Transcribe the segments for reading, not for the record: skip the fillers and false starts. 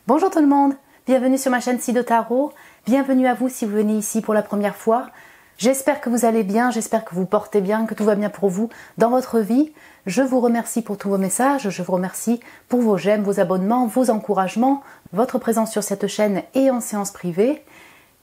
Bonjour tout le monde, bienvenue sur ma chaîne Sido Tarot, bienvenue à vous si vous venez ici pour la première fois. J'espère que vous allez bien, j'espère que vous portez bien, que tout va bien pour vous dans votre vie. Je vous remercie pour tous vos messages, je vous remercie pour vos j'aime, vos abonnements, vos encouragements, votre présence sur cette chaîne et en séance privée.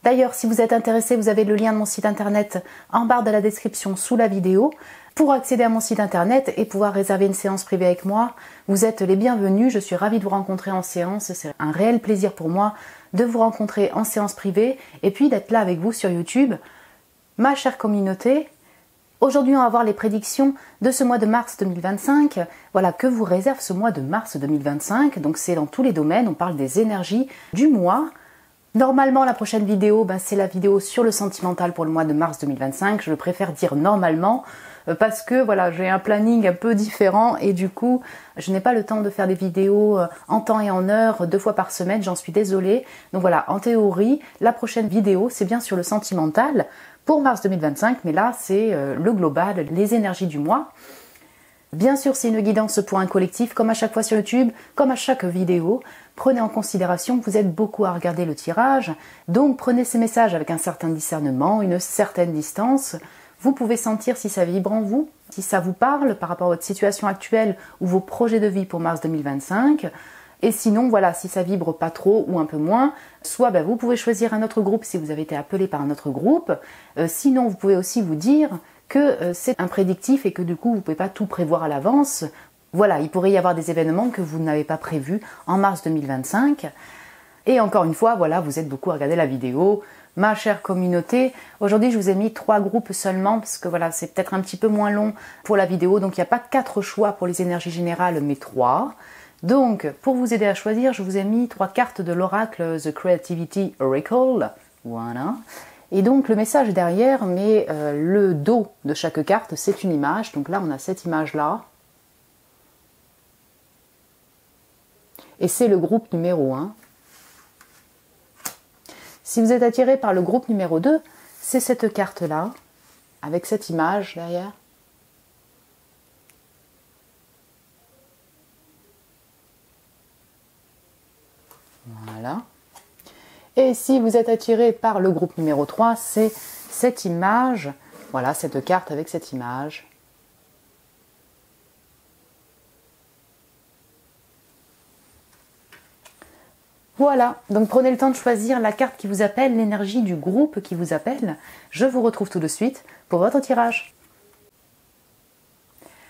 D'ailleurs, si vous êtes intéressé, vous avez le lien de mon site internet en barre de la description sous la vidéo. Pour accéder à mon site internet et pouvoir réserver une séance privée avec moi, vous êtes les bienvenus. Je suis ravie de vous rencontrer en séance. C'est un réel plaisir pour moi de vous rencontrer en séance privée et puis d'être là avec vous sur YouTube. Ma chère communauté, aujourd'hui on va voir les prédictions de ce mois de mars 2025. Voilà, que vous réserve ce mois de mars 2025. Donc c'est dans tous les domaines, on parle des énergies du mois. Normalement, la prochaine vidéo, c'est la vidéo sur le sentimental pour le mois de mars 2025. Je préfère dire normalement parce que voilà, j'ai un planning un peu différent et du coup, je n'ai pas le temps de faire des vidéos en temps et en heure 2 fois par semaine, j'en suis désolée. Donc voilà, en théorie, la prochaine vidéo, c'est bien sur le sentimental pour mars 2025, mais là, c'est le global, les énergies du mois. Bien sûr, c'est une guidance pour un collectif, comme à chaque fois sur YouTube, comme à chaque vidéo. Prenez en considération que vous êtes beaucoup à regarder le tirage, donc prenez ces messages avec un certain discernement, une certaine distance. Vous pouvez sentir si ça vibre en vous, si ça vous parle par rapport à votre situation actuelle ou vos projets de vie pour mars 2025. Et sinon, voilà, si ça vibre pas trop ou un peu moins, soit vous pouvez choisir un autre groupe si vous avez été appelé par un autre groupe. Sinon, vous pouvez aussi vous dire que c'est un prédictif et que du coup, vous ne pouvez pas tout prévoir à l'avance. Voilà, il pourrait y avoir des événements que vous n'avez pas prévus en mars 2025. Et encore une fois, voilà, vous êtes beaucoup à regarder la vidéo. Ma chère communauté, aujourd'hui je vous ai mis 3 groupes seulement parce que voilà, c'est peut-être un petit peu moins long pour la vidéo. Donc il n'y a pas 4 choix pour les énergies générales, mais 3. Donc, pour vous aider à choisir, je vous ai mis 3 cartes de l'oracle The Creativity Oracle. Voilà. Et donc le message est derrière, mais le dos de chaque carte, c'est une image. Donc là, on a cette image-là. Et c'est le groupe numéro 1. Si vous êtes attiré par le groupe numéro 2, c'est cette carte-là, avec cette image derrière. Voilà. Et si vous êtes attiré par le groupe numéro 3, c'est cette image, voilà, cette carte avec cette image. Voilà, donc prenez le temps de choisir la carte qui vous appelle, l'énergie du groupe qui vous appelle. Je vous retrouve tout de suite pour votre tirage.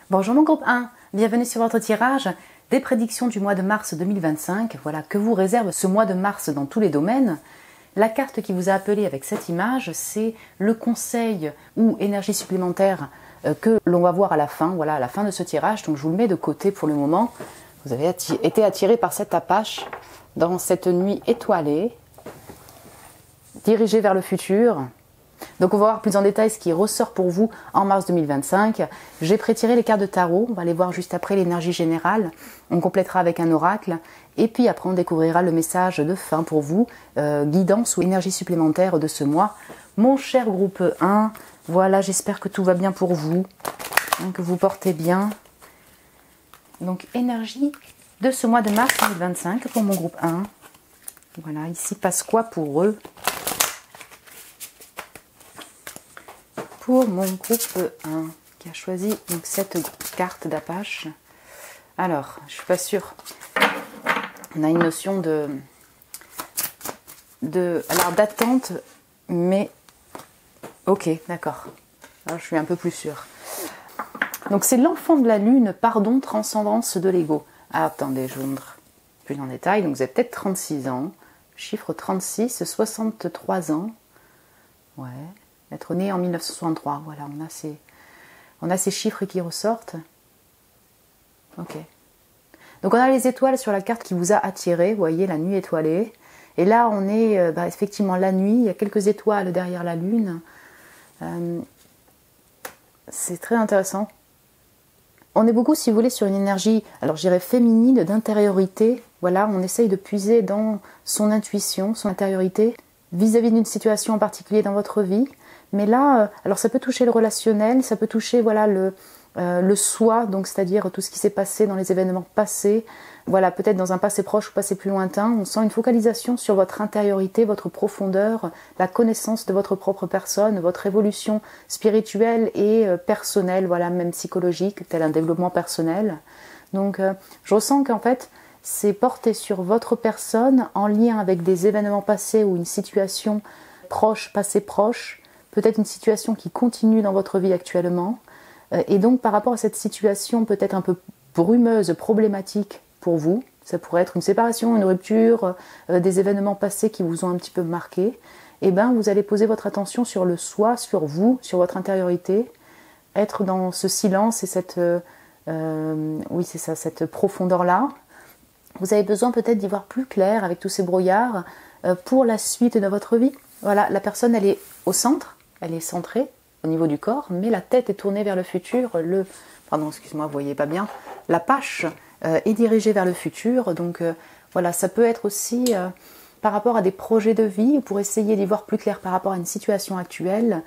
Bonjour mon groupe 1, bienvenue sur votre tirage des prédictions du mois de mars 2025. Voilà, que vous réserve ce mois de mars dans tous les domaines. La carte qui vous a appelé avec cette image, c'est le conseil ou énergie supplémentaire que l'on va voir à la fin, voilà, à la fin de ce tirage. Donc je vous le mets de côté pour le moment. Vous avez été attiré par cette apache dans cette nuit étoilée, dirigée vers le futur. Donc on va voir plus en détail ce qui ressort pour vous en mars 2025. J'ai pré-tiré les cartes de tarot, on va les voir juste après l'énergie générale. On complétera avec un oracle et puis après on découvrira le message de fin pour vous, guidance ou énergie supplémentaire de ce mois. Mon cher groupe 1, voilà, j'espère que tout va bien pour vous, que vous portez bien. Donc énergie de ce mois de mars 2025 pour mon groupe 1. Voilà, ici passe quoi pour eux? Pour mon groupe 1 qui a choisi donc cette carte d'Apache. Alors, je suis pas sûre. On a une notion d'attente, mais ok, d'accord. Alors je suis un peu plus sûre. Donc c'est l'enfant de la lune, pardon, transcendance de l'ego. Ah, attendez, je vous montre plus en détail. Donc vous avez peut-être 36 ans, chiffre 36, 63 ans. Ouais. Être né en 1963, voilà, on a ces chiffres qui ressortent. Ok. Donc on a les étoiles sur la carte qui vous a attiré, vous voyez, la nuit étoilée. Et là, on est effectivement la nuit, il y a quelques étoiles derrière la lune. C'est très intéressant. On est beaucoup, si vous voulez, sur une énergie, alors je dirais féminine, d'intériorité. Voilà, on essaye de puiser dans son intuition, son intériorité, vis-à-vis d'une situation en particulier dans votre vie. Mais là, alors ça peut toucher le relationnel, ça peut toucher voilà le soi, donc c'est-à-dire tout ce qui s'est passé dans les événements passés, voilà, peut-être dans un passé proche ou passé plus lointain. On sent une focalisation sur votre intériorité, votre profondeur, la connaissance de votre propre personne, votre évolution spirituelle et personnelle, voilà, même psychologique, tel un développement personnel. Donc je ressens qu'en fait, c'est porté sur votre personne en lien avec des événements passés ou une situation proche, passé proche, peut-être une situation qui continue dans votre vie actuellement. Et donc par rapport à cette situation peut-être un peu brumeuse, problématique pour vous, ça pourrait être une séparation, une rupture, des événements passés qui vous ont un petit peu marqué, et bien vous allez poser votre attention sur le soi, sur vous, sur votre intériorité, être dans ce silence et cette, oui c'est ça, cette profondeur-là. Vous avez besoin peut-être d'y voir plus clair avec tous ces brouillards pour la suite de votre vie. Voilà, la personne elle est au centre, elle est centrée au niveau du corps, mais la tête est tournée vers le futur, pardon, excuse-moi, vous voyez pas bien, la pâche est dirigée vers le futur, donc voilà, ça peut être aussi par rapport à des projets de vie, pour essayer d'y voir plus clair par rapport à une situation actuelle,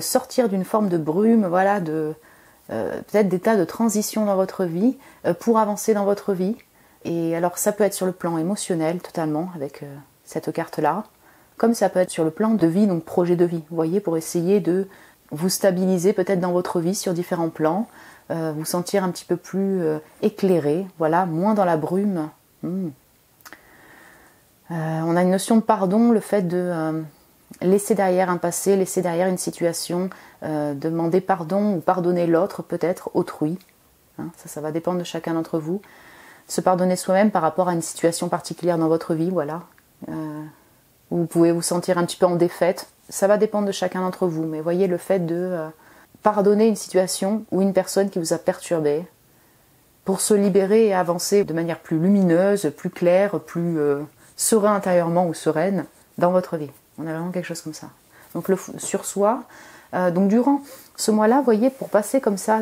sortir d'une forme de brume, voilà, peut-être d'état de transition dans votre vie, pour avancer dans votre vie. Et alors ça peut être sur le plan émotionnel totalement, avec cette carte-là, comme ça peut être sur le plan de vie, donc projet de vie, vous voyez, pour essayer de vous stabiliser peut-être dans votre vie sur différents plans, vous sentir un petit peu plus éclairé, voilà, moins dans la brume. On a une notion de pardon, le fait de laisser derrière un passé, laisser derrière une situation, demander pardon ou pardonner l'autre, peut-être autrui. Hein, ça va dépendre de chacun d'entre vous. Se pardonner soi-même par rapport à une situation particulière dans votre vie, voilà. Vous pouvez vous sentir un petit peu en défaite. Ça va dépendre de chacun d'entre vous, mais voyez le fait de pardonner une situation ou une personne qui vous a perturbé pour se libérer et avancer de manière plus lumineuse, plus claire, plus serein intérieurement ou sereine dans votre vie. On a vraiment quelque chose comme ça. Donc le sur soi. Donc durant ce mois-là, voyez, pour passer comme ça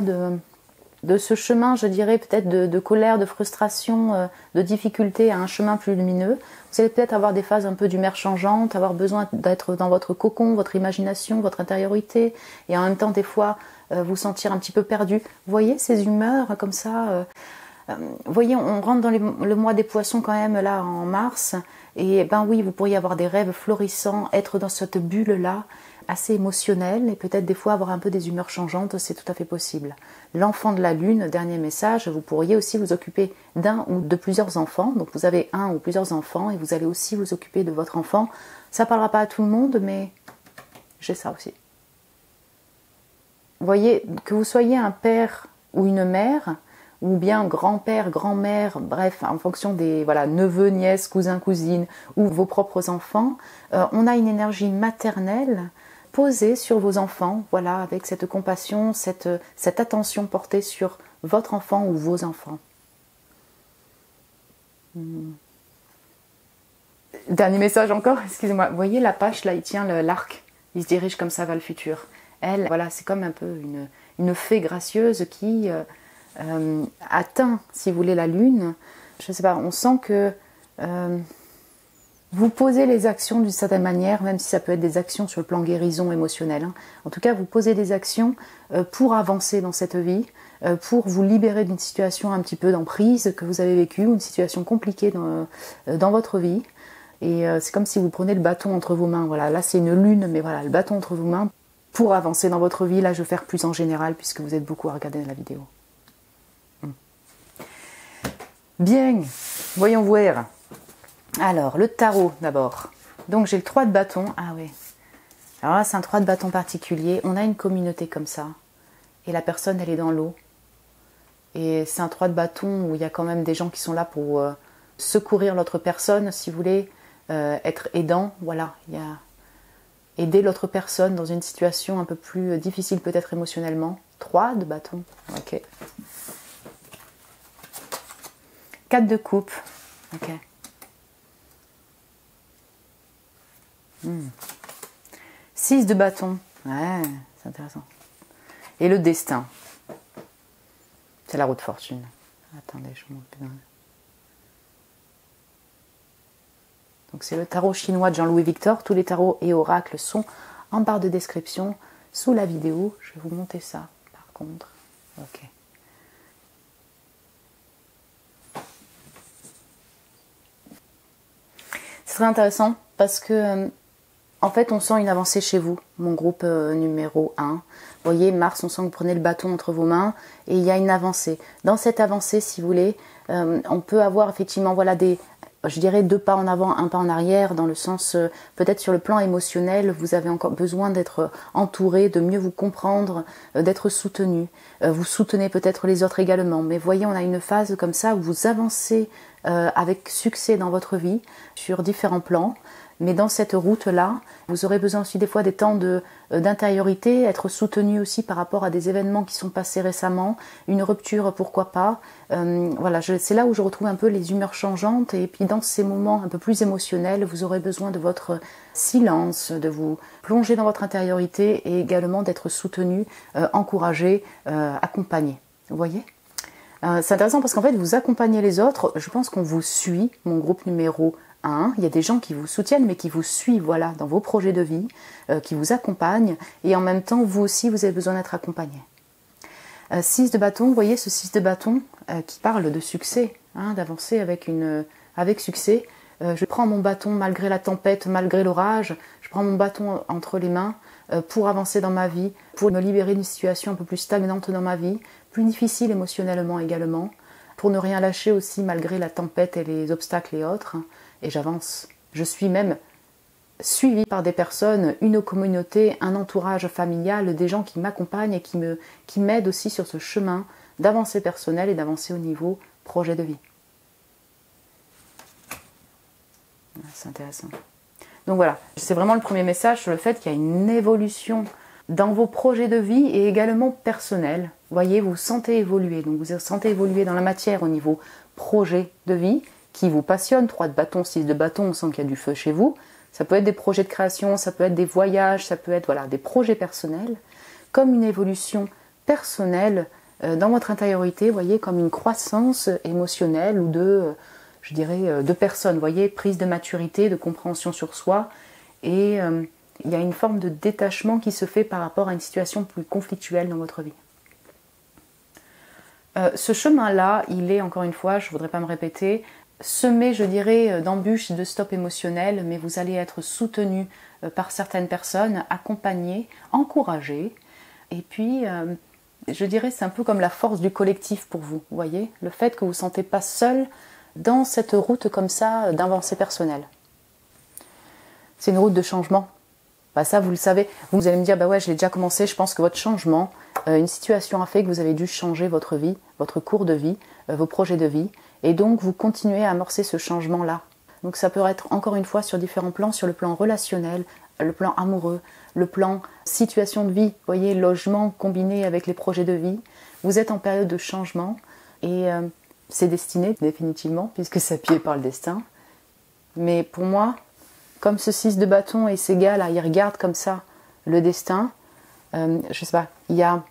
de ce chemin, je dirais peut-être de colère, de frustration, de difficulté à un chemin plus lumineux. Vous allez peut-être avoir des phases un peu d'humeur changeante, avoir besoin d'être dans votre cocon, votre imagination, votre intériorité, et en même temps des fois vous sentir un petit peu perdu. Vous voyez ces humeurs comme ça vous voyez, on rentre dans le mois des poissons quand même là en mars, et ben oui, vous pourriez avoir des rêves florissants, être dans cette bulle-là, assez émotionnelle, et peut-être des fois avoir un peu des humeurs changeantes, c'est tout à fait possible. L'enfant de la lune, dernier message, vous pourriez aussi vous occuper d'un ou de plusieurs enfants, donc vous avez un ou plusieurs enfants, et vous allez aussi vous occuper de votre enfant. Ça ne parlera pas à tout le monde, mais j'ai ça aussi. Vous voyez, que vous soyez un père ou une mère, ou bien grand-père, grand-mère, bref, en fonction des neveux, nièces, cousins, cousines, ou vos propres enfants, on a une énergie maternelle posée sur vos enfants, voilà, avec cette compassion, cette attention portée sur votre enfant ou vos enfants. Dernier message encore, excusez-moi. Vous voyez la pâche, là, il tient l'arc, il se dirige comme ça vers le futur. Elle, voilà, c'est comme un peu une fée gracieuse qui atteint, si vous voulez, la lune. Je ne sais pas, on sent que vous posez les actions d'une certaine manière, même si ça peut être des actions sur le plan guérison émotionnelle. Hein. En tout cas, vous posez des actions pour avancer dans cette vie, pour vous libérer d'une situation un petit peu d'emprise que vous avez vécue, une situation compliquée dans votre vie. Et c'est comme si vous prenez le bâton entre vos mains. Voilà, là c'est une lune, mais voilà, le bâton entre vos mains pour avancer dans votre vie. Là, je vais faire plus en général puisque vous êtes beaucoup à regarder la vidéo. Bien, voyons voir. Alors, le tarot d'abord. Donc j'ai le 3 de bâton. Ah oui. Alors là, c'est un 3 de bâton particulier. On a une communauté comme ça. Et la personne, elle est dans l'eau. Et c'est un 3 de bâton où il y a quand même des gens qui sont là pour secourir l'autre personne, si vous voulez, être aidant. Voilà, il y a aider l'autre personne dans une situation un peu plus difficile peut-être émotionnellement. 3 de bâton. Ok. 4 de coupe. Ok. 6 de bâton. Ouais, c'est intéressant. Et le destin. C'est la roue de fortune. Attendez, je monte plus loin. Donc c'est le tarot chinois de Jean-Louis Victor. Tous les tarots et oracles sont en barre de description sous la vidéo. Je vais vous monter ça par contre. Ok. serait intéressant parce que en fait on sent une avancée chez vous, mon groupe numéro 1. Vous voyez, Mars, on sent que vous prenez le bâton entre vos mains et il y a une avancée. Dans cette avancée, si vous voulez, on peut avoir effectivement voilà, je dirais 2 pas en avant, 1 pas en arrière, dans le sens, peut-être sur le plan émotionnel, vous avez encore besoin d'être entouré, de mieux vous comprendre, d'être soutenu. Vous soutenez peut-être les autres également, mais voyez, on a une phase comme ça où vous avancez avec succès dans votre vie, sur différents plans. Mais dans cette route-là, vous aurez besoin aussi des fois des temps d'intériorité, être soutenu aussi par rapport à des événements qui sont passés récemment, une rupture, pourquoi pas. Voilà, c'est là où je retrouve un peu les humeurs changeantes. Et puis dans ces moments un peu plus émotionnels, vous aurez besoin de votre silence, de vous plonger dans votre intériorité et également d'être soutenu, encouragé, accompagné. Vous voyez ? C'est intéressant parce qu'en fait, vous accompagnez les autres. Je pense qu'on vous suit, mon groupe numéro 1. Il y a des gens qui vous soutiennent, mais qui vous suivent voilà, dans vos projets de vie, qui vous accompagnent. Et en même temps, vous aussi, vous avez besoin d'être accompagné. 6 de bâton, vous voyez ce 6 de bâton qui parle de succès, hein, d'avancer avec succès. Je prends mon bâton malgré la tempête, malgré l'orage. Je prends mon bâton entre les mains pour avancer dans ma vie, pour me libérer d'une situation un peu plus stagnante dans ma vie, plus difficile émotionnellement également, pour ne rien lâcher aussi malgré la tempête et les obstacles et autres. Et j'avance. Je suis même suivie par des personnes, une communauté, un entourage familial, des gens qui m'accompagnent et qui m'aident aussi sur ce chemin d'avancée personnelle et d'avancer au niveau projet de vie. C'est intéressant. Donc voilà, c'est vraiment le premier message sur le fait qu'il y a une évolution dans vos projets de vie et également personnels. Vous voyez, vous vous sentez évoluer. Donc vous vous sentez évoluer dans la matière au niveau projet de vie qui vous passionne. 3 de bâton, 6 de bâton, on sent qu'il y a du feu chez vous. Ça peut être des projets de création, ça peut être des voyages, ça peut être voilà, des projets personnels, comme une évolution personnelle dans votre intériorité, vous voyez, comme une croissance émotionnelle ou je dirais, de personnes, vous voyez, prise de maturité, de compréhension sur soi. Et il y a une forme de détachement qui se fait par rapport à une situation plus conflictuelle dans votre vie. Ce chemin-là, il est, encore une fois, je ne voudrais pas me répéter, semé, je dirais, d'embûches, de stops émotionnels, mais vous allez être soutenu par certaines personnes, accompagné, encouragé. Et puis, je dirais, c'est un peu comme la force du collectif pour vous, vous voyez, le fait que vous ne vous sentez pas seul dans cette route comme ça d'avancée personnelle. C'est une route de changement. Bah ça, vous le savez. Vous allez me dire, bah ouais, je l'ai déjà commencé. Je pense que votre changement, une situation a fait que vous avez dû changer votre vie, votre cours de vie, vos projets de vie. Et donc, vous continuez à amorcer ce changement-là. Donc, ça peut être, encore une fois, sur différents plans, sur le plan relationnel, le plan amoureux, le plan situation de vie. Vous voyez, logement combiné avec les projets de vie. Vous êtes en période de changement et c'est destiné, définitivement, puisque c'est appuyé par le destin. Mais pour moi, comme ce 6 de bâton et ces gars-là, ils regardent comme ça le destin, je sais pas, il y a,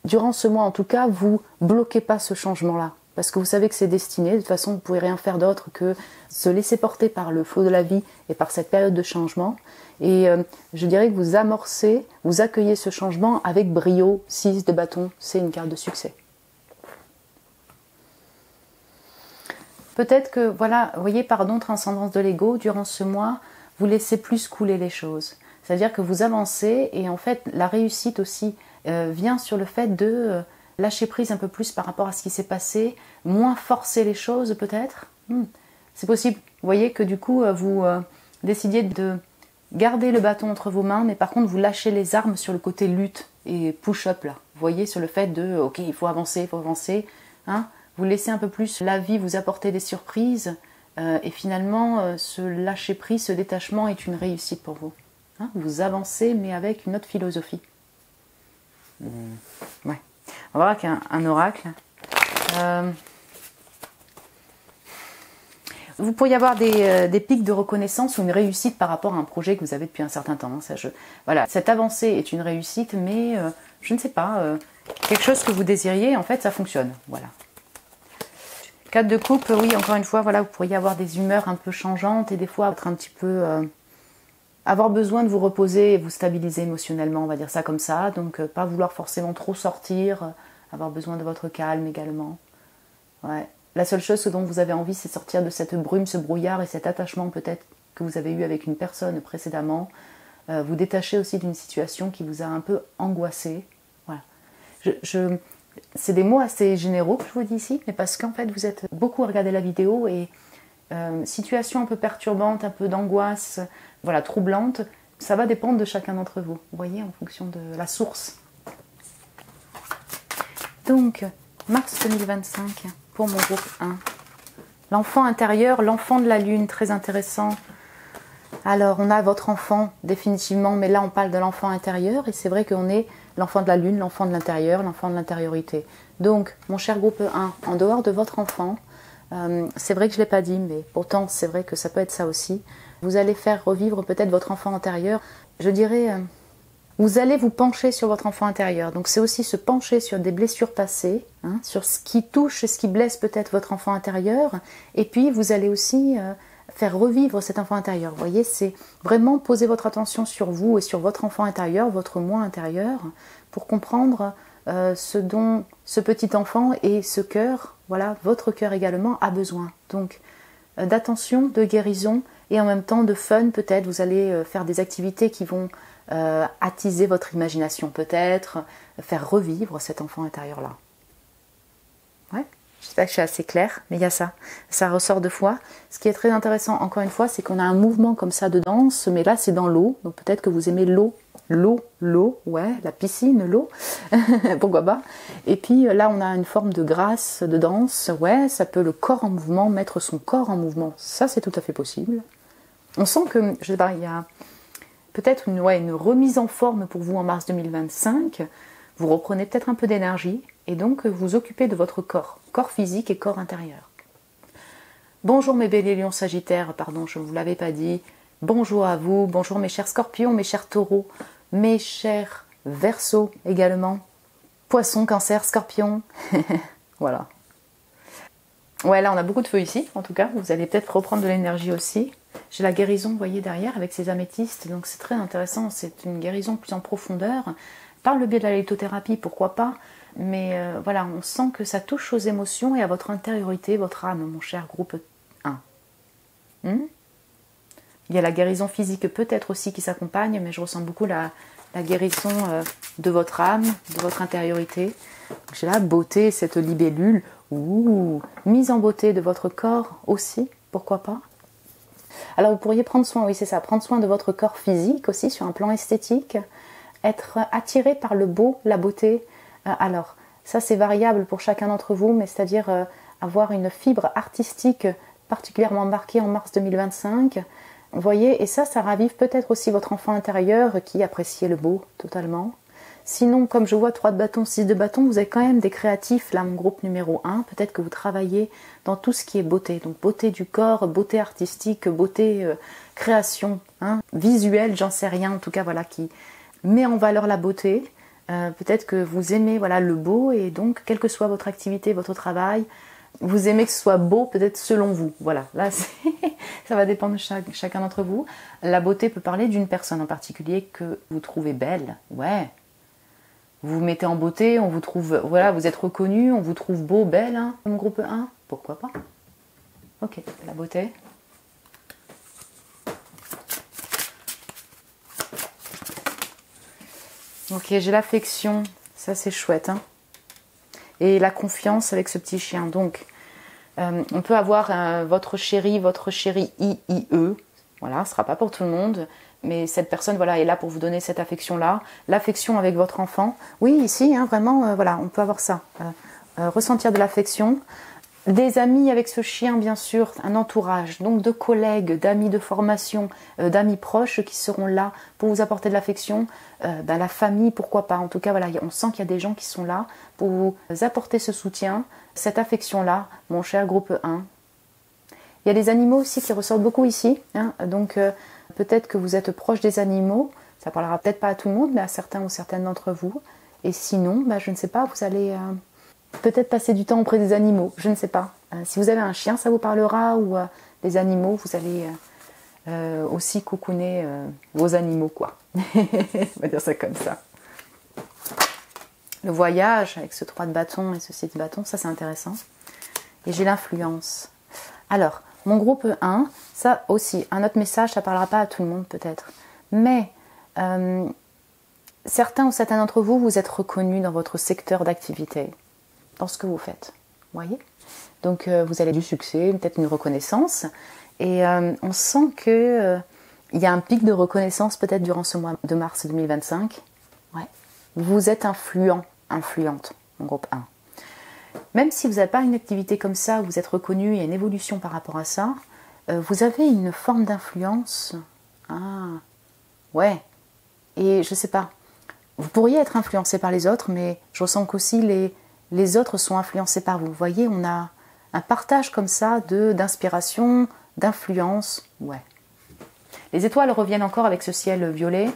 durant ce mois en tout cas, vous bloquez pas ce changement-là. Parce que vous savez que c'est destiné, de toute façon vous ne pouvez rien faire d'autre que se laisser porter par le flot de la vie et par cette période de changement. Et je dirais que vous amorcez, vous accueillez ce changement avec brio. 6 de bâton, c'est une carte de succès. Peut-être que, voilà, vous voyez, pardon, transcendance de l'ego, durant ce mois, vous laissez plus couler les choses. C'est-à-dire que vous avancez et en fait, la réussite aussi vient sur le fait de lâcher prise un peu plus par rapport à ce qui s'est passé, moins forcer les choses peut-être. C'est possible. Vous voyez que du coup, vous décidiez de garder le bâton entre vos mains, mais par contre, vous lâchez les armes sur le côté lutte et push-up là. Vous voyez, sur le fait de, ok, il faut avancer, hein. Vous laissez un peu plus la vie vous apporter des surprises et finalement ce lâcher prise, ce détachement est une réussite pour vous. Hein, vous avancez mais avec une autre philosophie. Ouais. On va voir qu'il y a un oracle. Vous pourriez avoir des pics de reconnaissance ou une réussite par rapport à un projet que vous avez depuis un certain temps. Hein, voilà, cette avancée est une réussite, mais je ne sais pas, quelque chose que vous désiriez, en fait, ça fonctionne. Voilà. 4 de coupe, oui, encore une fois, voilà, vous pourriez avoir des humeurs un peu changeantes et des fois être un petit peu... avoir besoin de vous reposer et vous stabiliser émotionnellement, on va dire ça comme ça. Donc, pas vouloir forcément trop sortir, avoir besoin de votre calme également. Ouais. La seule chose dont vous avez envie, c'est sortir de cette brume, ce brouillard et cet attachement peut-être que vous avez eu avec une personne précédemment. Vous détacher aussi d'une situation qui vous a un peu angoissé. Voilà. C'est des mots assez généraux que je vous dis ici, mais parce qu'en fait, vous êtes beaucoup à regarder la vidéo et situation un peu perturbante, un peu d'angoisse, voilà, troublante, ça va dépendre de chacun d'entre vous. Vous voyez, en fonction de la source. Donc, mars 2025, pour mon groupe 1. L'enfant intérieur, l'enfant de la lune, très intéressant. Alors, on a votre enfant, définitivement, mais là, on parle de l'enfant intérieur, et c'est vrai qu'on est l'enfant de la lune, l'enfant de l'intérieur, l'enfant de l'intériorité. Donc, mon cher groupe 1, en dehors de votre enfant, c'est vrai que je ne l'ai pas dit, mais pourtant, c'est vrai que ça peut être ça aussi. Vous allez faire revivre peut-être votre enfant intérieur. Je dirais, vous allez vous pencher sur votre enfant intérieur. Donc, c'est aussi se pencher sur des blessures passées, hein, sur ce qui touche, ce qui blesse peut-être votre enfant intérieur. Et puis, vous allez aussi faire revivre cet enfant intérieur. Vous voyez, c'est vraiment poser votre attention sur vous et sur votre enfant intérieur, votre moi intérieur, pour comprendre ce dont ce petit enfant et ce cœur, voilà, votre cœur également, a besoin. Donc, d'attention, de guérison et en même temps de fun peut-être. Vous allez faire des activités qui vont attiser votre imagination peut-être, faire revivre cet enfant intérieur-là. Ouais. J'espère que je suis assez claire, mais il y a ça. Ça ressort deux fois. Ce qui est très intéressant, encore une fois, c'est qu'on a un mouvement comme ça de danse, mais là, c'est dans l'eau. Donc peut-être que vous aimez l'eau. L'eau, ouais, la piscine, l'eau. Pourquoi pas. Et puis là, on a une forme de grâce, de danse. Ouais, ça peut le corps en mouvement, mettre son corps en mouvement. Ça, c'est tout à fait possible. On sent que, je sais pas, il y a peut-être une remise en forme pour vous en mars 2025. Vous reprenez peut-être un peu d'énergie. Et donc, vous occupez de votre corps physique et corps intérieur. Bonjour mes béliers, lions, sagittaires, pardon, je ne vous l'avais pas dit. Bonjour à vous, bonjour mes chers scorpions, mes chers taureaux, mes chers verseaux également. Poissons, cancer, scorpions. Voilà. Ouais, là on a beaucoup de feu ici, en tout cas. Vous allez peut-être reprendre de l'énergie aussi. J'ai la guérison, vous voyez, derrière, avec ces améthystes. Donc c'est très intéressant, c'est une guérison plus en profondeur. Par le biais de la lithothérapie, pourquoi pas. Mais voilà, on sent que ça touche aux émotions et à votre intériorité, votre âme, mon cher groupe 1. Il y a la guérison physique peut-être aussi qui s'accompagne, mais je ressens beaucoup la guérison de votre âme, de votre intériorité. J'ai la beauté, cette libellule, mise en beauté de votre corps aussi, pourquoi pas. Alors vous pourriez prendre soin, oui c'est ça, prendre soin de votre corps physique aussi sur un plan esthétique, être attiré par le beau, la beauté. Alors, ça c'est variable pour chacun d'entre vous, mais c'est-à-dire avoir une fibre artistique particulièrement marquée en mars 2025. Vous voyez, et ça ravive peut-être aussi votre enfant intérieur qui appréciait le beau totalement. Sinon, comme je vois 3 de bâton, 6 de bâton, vous avez quand même des créatifs, là mon groupe numéro 1. Peut-être que vous travaillez dans tout ce qui est beauté. Donc beauté du corps, beauté artistique, beauté création, hein, visuelle, j'en sais rien. En tout cas, voilà, qui met en valeur la beauté. Peut-être que vous aimez voilà, le beau et donc, quelle que soit votre activité, votre travail, vous aimez que ce soit beau peut-être selon vous. Voilà, là ça va dépendre de chacun d'entre vous. La beauté peut parler d'une personne en particulier que vous trouvez belle. Ouais, vous vous mettez en beauté, on vous trouve, voilà, vous êtes reconnu, on vous trouve beau, belle, hein, mon groupe 1. Pourquoi pas. Ok, la beauté. Ok, j'ai l'affection, ça c'est chouette. Hein. Et la confiance avec ce petit chien. Donc, on peut avoir votre chéri IE. Voilà, ce ne sera pas pour tout le monde. Mais cette personne voilà, est là pour vous donner cette affection-là. L'affection avec votre enfant. Oui, ici, hein, vraiment, voilà, on peut avoir ça. Ressentir de l'affection. Des amis avec ce chien, bien sûr, un entourage, donc de collègues, d'amis de formation, d'amis proches qui seront là pour vous apporter de l'affection. La famille, pourquoi pas. En tout cas, voilà, on sent qu'il y a des gens qui sont là pour vous apporter ce soutien, cette affection-là, mon cher groupe 1. Il y a des animaux aussi qui ressortent beaucoup ici. Hein, donc, peut-être que vous êtes proche des animaux. Ça parlera peut-être pas à tout le monde, mais à certains ou certaines d'entre vous. Et sinon, je ne sais pas, vous allez... peut-être passer du temps auprès des animaux, je ne sais pas. Si vous avez un chien, ça vous parlera, ou des animaux, vous allez aussi cocooner vos animaux, quoi. On va dire ça comme ça. Le voyage, avec ce 3 de bâton et ce 6 de bâton, ça c'est intéressant. et j'ai l'influence. Alors, mon groupe 1, ça aussi, un autre message, ça ne parlera pas à tout le monde peut-être. Mais certains ou certains d'entre vous, vous êtes reconnus dans votre secteur d'activité, dans ce que vous faites. Vous voyez? Donc, vous avez du succès, peut-être une reconnaissance. Et on sent que il y a un pic de reconnaissance peut-être durant ce mois de mars 2025. Ouais. Vous êtes influent, influente, mon groupe 1. Même si vous n'avez pas une activité comme ça, vous êtes reconnu, il y a une évolution par rapport à ça, vous avez une forme d'influence. Ah, ouais. Et je ne sais pas, vous pourriez être influencé par les autres, mais je ressens qu'aussi les autres sont influencés par vous. Vous voyez, on a un partage comme ça d'inspiration, d'influence. Ouais. Les étoiles reviennent encore avec ce ciel violet.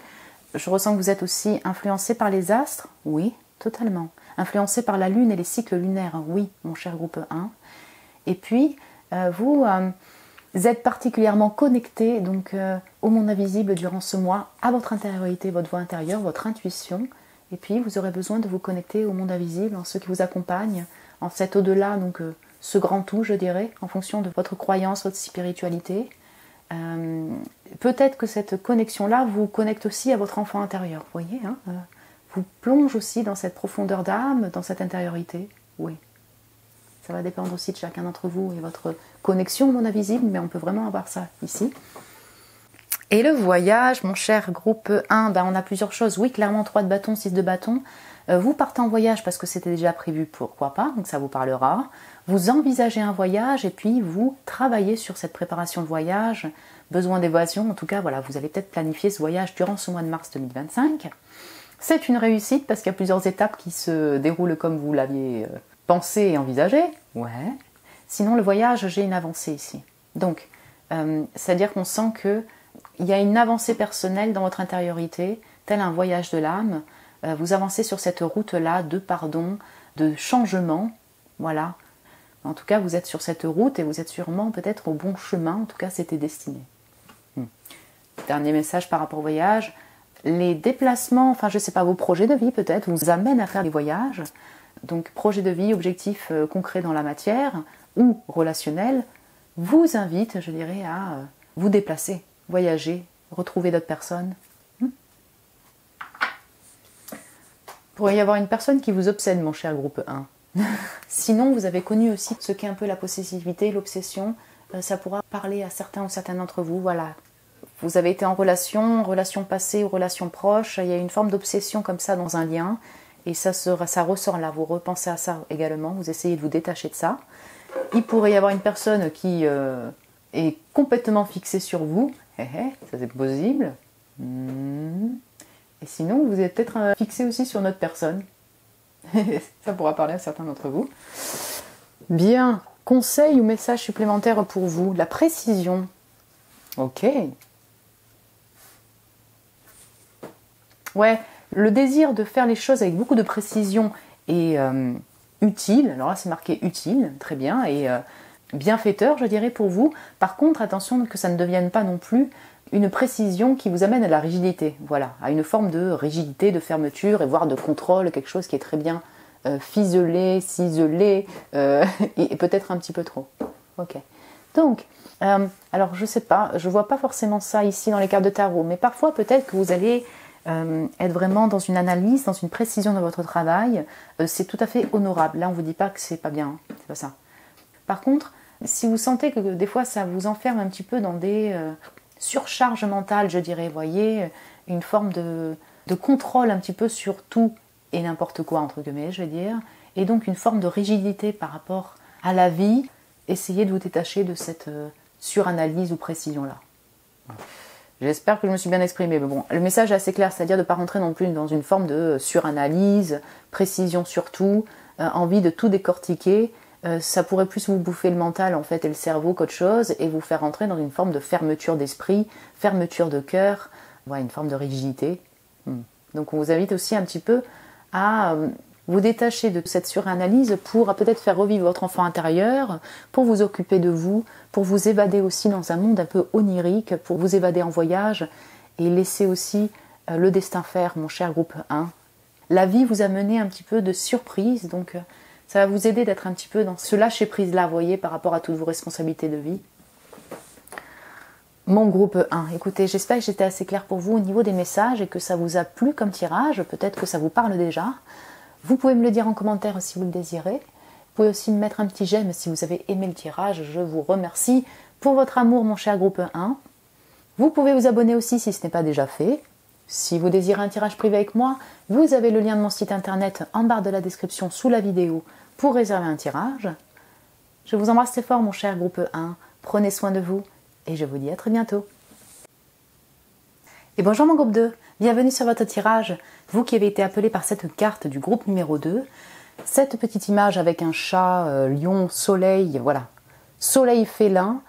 Je ressens que vous êtes aussi influencé par les astres. Oui, totalement. Influencé par la lune et les cycles lunaires. Oui, mon cher groupe 1. Et puis, vous êtes particulièrement connecté donc, au monde invisible durant ce mois, à votre intériorité, votre voix intérieure, votre intuition. Et puis, vous aurez besoin de vous connecter au monde invisible, en ceux qui vous accompagnent, en cet au-delà, donc ce grand tout, je dirais, en fonction de votre croyance, votre spiritualité. Peut-être que cette connexion-là vous connecte aussi à votre enfant intérieur, vous voyez, hein, vous plonge aussi dans cette profondeur d'âme, dans cette intériorité, oui. Ça va dépendre aussi de chacun d'entre vous et votre connexion au monde invisible, mais on peut vraiment avoir ça ici. Et le voyage, mon cher groupe 1, ben on a plusieurs choses. Oui, clairement, 3 de bâton, 6 de bâton. Vous partez en voyage parce que c'était déjà prévu, pourquoi pas, donc ça vous parlera. Vous envisagez un voyage et puis vous travaillez sur cette préparation de voyage. Besoin d'évasion, en tout cas, voilà, vous allez peut-être planifier ce voyage durant ce mois de mars 2025. C'est une réussite parce qu'il y a plusieurs étapes qui se déroulent comme vous l'aviez pensé et envisagé. Ouais. Sinon, le voyage, j'ai une avancée ici. Donc, c'est-à-dire qu'on sent qu'il y a une avancée personnelle dans votre intériorité, tel un voyage de l'âme. Vous avancez sur cette route-là de pardon, de changement. Voilà. En tout cas, vous êtes sur cette route et vous êtes sûrement peut-être au bon chemin. En tout cas, c'était destiné. Dernier message par rapport au voyage. Les déplacements, enfin je ne sais pas, vos projets de vie peut-être vous amènent à faire des voyages. Donc projet de vie, objectif concret dans la matière ou relationnel, vous invite, je dirais, à vous déplacer, voyager, retrouver d'autres personnes. Pourrait y avoir une personne qui vous obsède, mon cher groupe 1. Sinon, vous avez connu aussi ce qu'est un peu la possessivité, l'obsession. Ça pourra parler à certains ou certaines d'entre vous. Voilà. Vous avez été en relation passée ou relation proche. Il y a une forme d'obsession comme ça dans un lien. Et ça ressort là. Vous repensez à ça également. Vous essayez de vous détacher de ça. Il pourrait y avoir une personne qui est complètement fixée sur vous. Ça c'est possible. Et sinon, vous êtes peut-être fixé aussi sur notre personne. Ça pourra parler à certains d'entre vous. Bien, conseil ou message supplémentaire pour vous, la précision. Ok. Ouais, le désir de faire les choses avec beaucoup de précision est utile. Alors là, c'est marqué utile, très bien, et bienfaiteur, je dirais, pour vous. Par contre, attention que ça ne devienne pas non plus une précision qui vous amène à la rigidité, voilà, à une forme de rigidité, de fermeture et voire de contrôle, quelque chose qui est très bien ficelé, ciselé et peut-être un petit peu trop. Ok. Donc, alors je sais pas, je vois pas forcément ça ici dans les cartes de tarot, mais parfois peut-être que vous allez être vraiment dans une analyse, dans une précision de votre travail. C'est tout à fait honorable. Là, on vous dit pas que c'est pas bien, c'est pas ça. Par contre, si vous sentez que des fois ça vous enferme un petit peu dans des surcharge mentale, je dirais, voyez, une forme de contrôle un petit peu sur tout et n'importe quoi, entre guillemets, je vais dire, et donc une forme de rigidité par rapport à la vie. Essayez de vous détacher de cette suranalyse ou précision-là. J'espère que je me suis bien exprimée, mais bon, le message est assez clair, c'est-à-dire de ne pas rentrer non plus dans une forme de suranalyse, précision surtout, envie de tout décortiquer. Ça pourrait plus vous bouffer le mental en fait et le cerveau qu'autre chose et vous faire rentrer dans une forme de fermeture d'esprit, fermeture de cœur, ouais, une forme de rigidité. Donc on vous invite aussi un petit peu à vous détacher de cette suranalyse pour peut-être faire revivre votre enfant intérieur, pour vous occuper de vous, pour vous évader aussi dans un monde un peu onirique, pour vous évader en voyage et laisser aussi le destin faire, mon cher groupe 1. La vie vous a mené un petit peu de surprise, donc Ça va vous aider d'être un petit peu dans ce lâcher-prise-là, vous voyez, par rapport à toutes vos responsabilités de vie. Mon groupe 1, écoutez, j'espère que j'étais assez claire pour vous au niveau des messages et que ça vous a plu comme tirage, peut-être que ça vous parle déjà. Vous pouvez me le dire en commentaire si vous le désirez. Vous pouvez aussi me mettre un petit j'aime si vous avez aimé le tirage, je vous remercie pour votre amour mon cher groupe 1. Vous pouvez vous abonner aussi si ce n'est pas déjà fait. Si vous désirez un tirage privé avec moi, vous avez le lien de mon site internet en barre de la description sous la vidéo pour réserver un tirage. Je vous embrasse très fort mon cher groupe 1, prenez soin de vous et je vous dis à très bientôt. Et bonjour mon groupe 2, bienvenue sur votre tirage, vous qui avez été appelé par cette carte du groupe numéro 2. Cette petite image avec un chat, lion, soleil, voilà, soleil félin.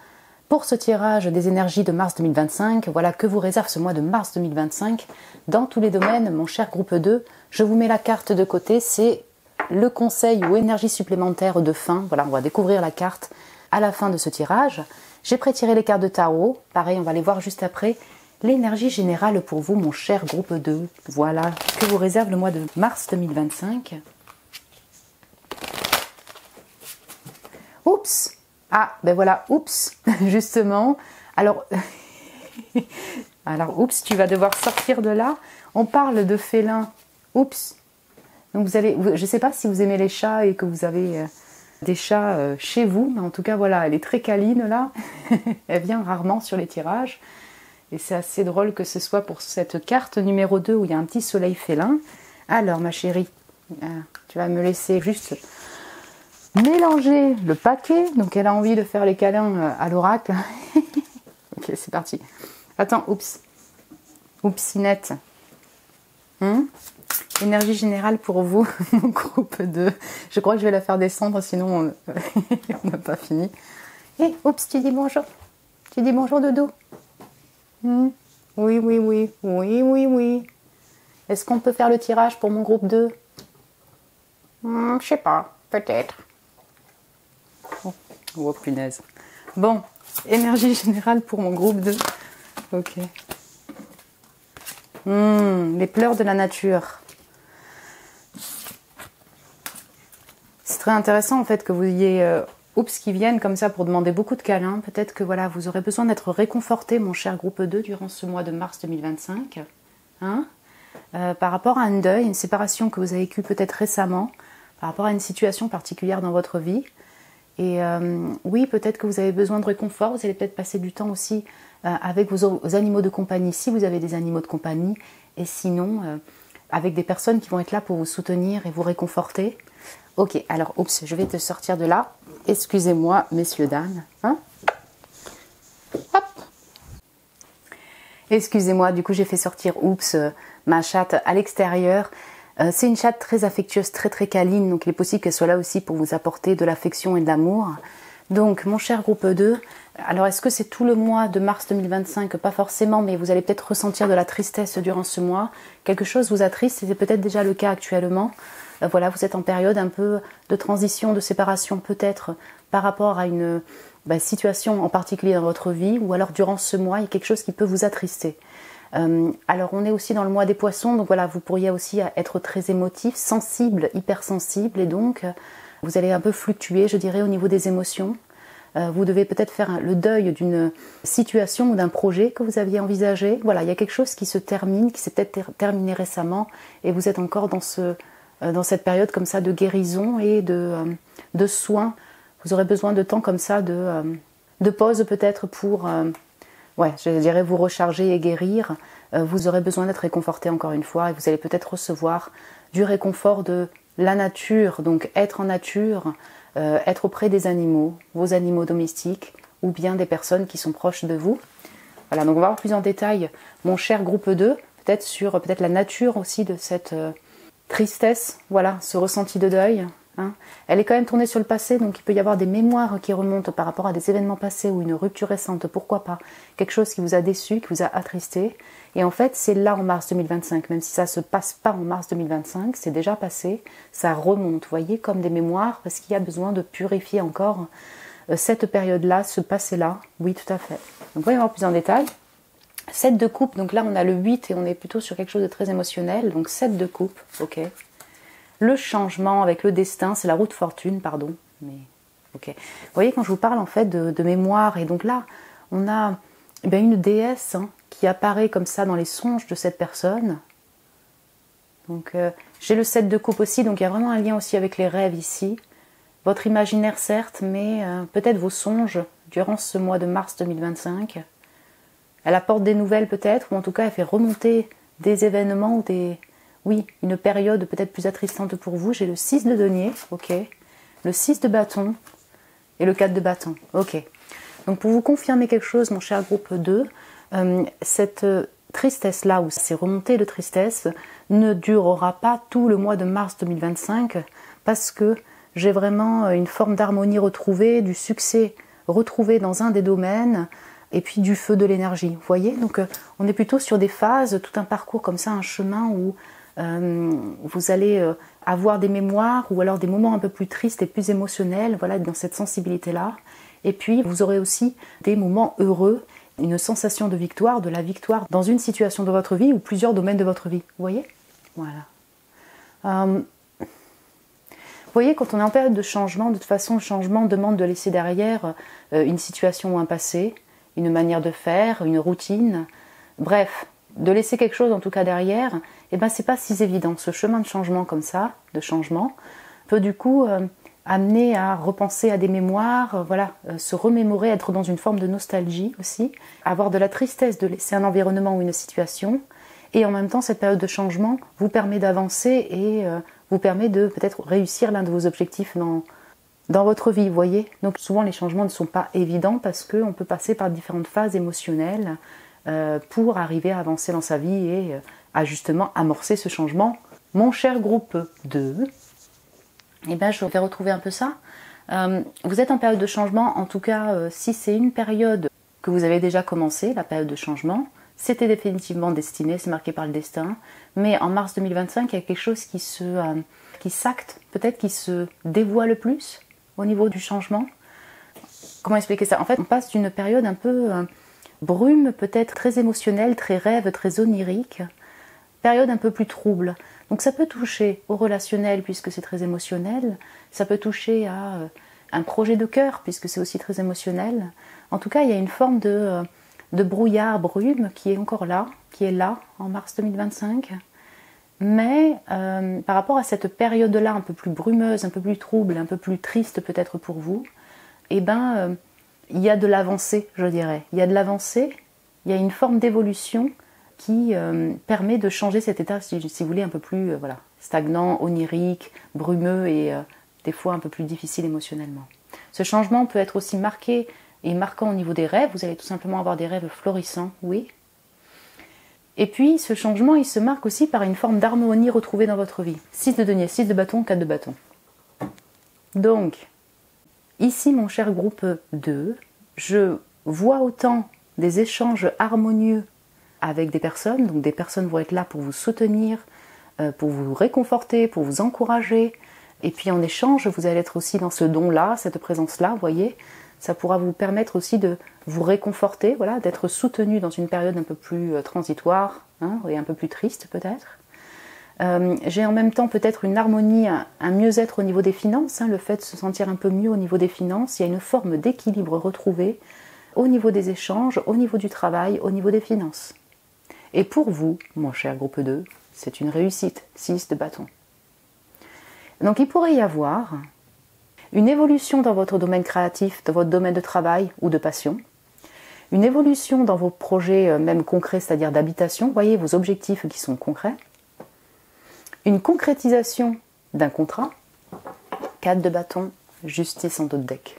Pour ce tirage des énergies de mars 2025, voilà que vous réserve ce mois de mars 2025. Dans tous les domaines, mon cher groupe 2, je vous mets la carte de côté, c'est le conseil ou énergie supplémentaire de fin. Voilà, on va découvrir la carte à la fin de ce tirage. J'ai pré-tiré les cartes de tarot, pareil, on va les voir juste après. L'énergie générale pour vous, mon cher groupe 2, voilà que vous réserve le mois de mars 2025. Oups! Ah, ben voilà, oups, justement. Alors, oups, tu vas devoir sortir de là. On parle de félin. Oups. Donc vous allez, je ne sais pas si vous aimez les chats et que vous avez des chats chez vous, mais en tout cas, voilà, elle est très câline là. Elle vient rarement sur les tirages. Et c'est assez drôle que ce soit pour cette carte numéro 2 où il y a un petit soleil félin. Alors, ma chérie, tu vas me laisser juste mélanger le paquet. Donc elle a envie de faire les câlins à l'oracle. Ok, c'est parti. Attends, oups. Oupsinette. Énergie générale pour vous, mon groupe 2. Je crois que je vais la faire descendre, sinon on n'a pas fini. Et oups, tu dis bonjour. Tu dis bonjour Dodo. Oui, oui, oui. Oui, oui, oui. Est-ce qu'on peut faire le tirage pour mon groupe 2? Je sais pas, peut-être. Oh punaise. Bon, énergie générale pour mon groupe 2. Ok. Les pleurs de la nature. C'est très intéressant en fait que vous ayez oups qui viennent comme ça pour demander beaucoup de câlins. Peut-être que voilà, vous aurez besoin d'être réconforté, mon cher groupe 2, durant ce mois de mars 2025. Par rapport à un deuil, une séparation que vous avez vécue peut-être récemment, par rapport à une situation particulière dans votre vie. Et oui, peut-être que vous avez besoin de réconfort, vous allez peut-être passer du temps aussi avec vos animaux de compagnie, si vous avez des animaux de compagnie, et sinon, avec des personnes qui vont être là pour vous soutenir et vous réconforter. Ok, alors, oups, je vais te sortir de là. Excusez-moi, messieurs, dames. Hop. Excusez-moi, du coup, j'ai fait sortir, oups, ma chatte à l'extérieur. C'est une chatte très affectueuse, très très câline, donc il est possible qu'elle soit là aussi pour vous apporter de l'affection et de l'amour. Donc mon cher groupe 2, alors est-ce que c'est tout le mois de mars 2025? Pas forcément, mais vous allez peut-être ressentir de la tristesse durant ce mois. Quelque chose vous attriste, et c'est peut-être déjà le cas actuellement. Voilà, vous êtes en période un peu de transition, de séparation peut-être par rapport à une situation en particulier dans votre vie, ou alors durant ce mois, il y a quelque chose qui peut vous attrister. Alors on est aussi dans le mois des poissons, donc voilà, vous pourriez aussi être très émotif, sensible, hypersensible, et donc vous allez un peu fluctuer, je dirais, au niveau des émotions. Vous devez peut-être faire le deuil d'une situation ou d'un projet que vous aviez envisagé. Voilà, il y a quelque chose qui se termine, qui s'est peut-être terminé récemment, et vous êtes encore dans cette période comme ça de guérison et de soins. Vous aurez besoin de temps comme ça de pause peut-être pour... je dirais vous recharger et guérir. Vous aurez besoin d'être réconforté encore une fois, et vous allez peut-être recevoir du réconfort de la nature, donc être en nature, être auprès des animaux, vos animaux domestiques, ou bien des personnes qui sont proches de vous. Voilà, donc on va voir plus en détail, mon cher groupe 2, peut-être sur la nature aussi de cette tristesse, voilà, ce ressenti de deuil. Elle est quand même tournée sur le passé, donc il peut y avoir des mémoires qui remontent par rapport à des événements passés ou une rupture récente, pourquoi pas, quelque chose qui vous a déçu, qui vous a attristé. Et en fait, c'est là en mars 2025, même si ça ne se passe pas en mars 2025, c'est déjà passé, ça remonte, vous voyez, comme des mémoires, parce qu'il y a besoin de purifier encore cette période-là, ce passé-là. Oui, tout à fait. Donc voyons voir plus en détail. 7 de coupe, donc là on a le 8 et on est plutôt sur quelque chose de très émotionnel, donc 7 de coupe, ok. le changement avec le destin, c'est la roue de fortune, pardon. Mais, ok. Vous voyez, quand je vous parle en fait de mémoire, et donc là, on a une déesse qui apparaît comme ça dans les songes de cette personne. Donc j'ai le 7 de coupe aussi, donc il y a vraiment un lien aussi avec les rêves ici. Votre imaginaire certes, mais peut-être vos songes durant ce mois de mars 2025. Elle apporte des nouvelles peut-être, ou en tout cas elle fait remonter des événements ou une période peut-être plus attristante pour vous. J'ai le 6 de denier, ok. Le 6 de bâton et le 4 de bâton, ok. Donc pour vous confirmer quelque chose, mon cher groupe 2, cette tristesse-là, ou ces remontées de tristesse, ne durera pas tout le mois de mars 2025, parce que j'ai vraiment une forme d'harmonie retrouvée, du succès retrouvé dans un des domaines, et puis du feu de l'énergie, vous voyez. Donc on est plutôt sur des phases, tout un parcours comme ça, un chemin où vous allez avoir des mémoires, ou alors des moments un peu plus tristes et plus émotionnels, voilà, dans cette sensibilité-là. Et puis vous aurez aussi des moments heureux, une sensation de victoire, de la victoire dans une situation de votre vie ou plusieurs domaines de votre vie, vous voyez. Voilà. Vous voyez, quand on est en période de changement, de toute façon, le changement demande de laisser derrière une situation ou un passé, une manière de faire, une routine. Bref, de laisser quelque chose en tout cas derrière, et c'est pas si évident. Ce chemin de changement comme ça, de changement, peut du coup amener à repenser à des mémoires, se remémorer, être dans une forme de nostalgie aussi, avoir de la tristesse de laisser un environnement ou une situation, et en même temps cette période de changement vous permet d'avancer et vous permet de peut-être réussir l'un de vos objectifs dans votre vie, vous voyez. Donc souvent les changements ne sont pas évidents parce qu'on peut passer par différentes phases émotionnelles pour arriver à avancer dans sa vie et à justement amorcer ce changement. Mon cher groupe 2, je vais retrouver un peu ça. Vous êtes en période de changement, en tout cas si c'est une période que vous avez déjà commencé, la période de changement, c'était définitivement destiné, c'est marqué par le destin, mais en mars 2025, il y a quelque chose qui s'acte, peut-être qui se dévoile plus au niveau du changement. Comment expliquer ça? En fait, on passe d'une période un peu brume, peut-être très émotionnelle, très rêve, très onirique, période un peu plus trouble. Donc ça peut toucher au relationnel puisque c'est très émotionnel, ça peut toucher à un projet de cœur puisque c'est aussi très émotionnel. En tout cas, il y a une forme de brouillard, brume qui est encore là, qui est là en mars 2025. Mais par rapport à cette période-là un peu plus brumeuse, un peu plus trouble, un peu plus triste peut-être pour vous, il y a de l'avancée, je dirais. Il y a de l'avancée, il y a une forme d'évolution qui permet de changer cet état, si vous voulez, un peu plus stagnant, onirique, brumeux et des fois un peu plus difficile émotionnellement. Ce changement peut être aussi marqué et marquant au niveau des rêves. Vous allez tout simplement avoir des rêves florissants, oui. Et puis ce changement, il se marque aussi par une forme d'harmonie retrouvée dans votre vie. 6 de denier, 6 de bâton, 4 de bâton. Donc, ici mon cher groupe 2, je vois autant des échanges harmonieux avec des personnes, donc des personnes vont être là pour vous soutenir, pour vous réconforter, pour vous encourager, et puis en échange, vous allez être aussi dans ce don-là, cette présence-là, vous voyez, ça pourra vous permettre aussi de vous réconforter, voilà, d'être soutenu dans une période un peu plus transitoire, et un peu plus triste peut-être. J'ai en même temps peut-être une harmonie, un mieux-être au niveau des finances, le fait de se sentir un peu mieux au niveau des finances, il y a une forme d'équilibre retrouvée au niveau des échanges, au niveau du travail, au niveau des finances. Et pour vous, mon cher groupe 2, c'est une réussite, 6 de bâton. Donc il pourrait y avoir une évolution dans votre domaine créatif, dans votre domaine de travail ou de passion, une évolution dans vos projets même concrets, c'est-à-dire d'habitation, vous voyez vos objectifs qui sont concrets, une concrétisation d'un contrat, 4 de bâton, justice en dos de deck.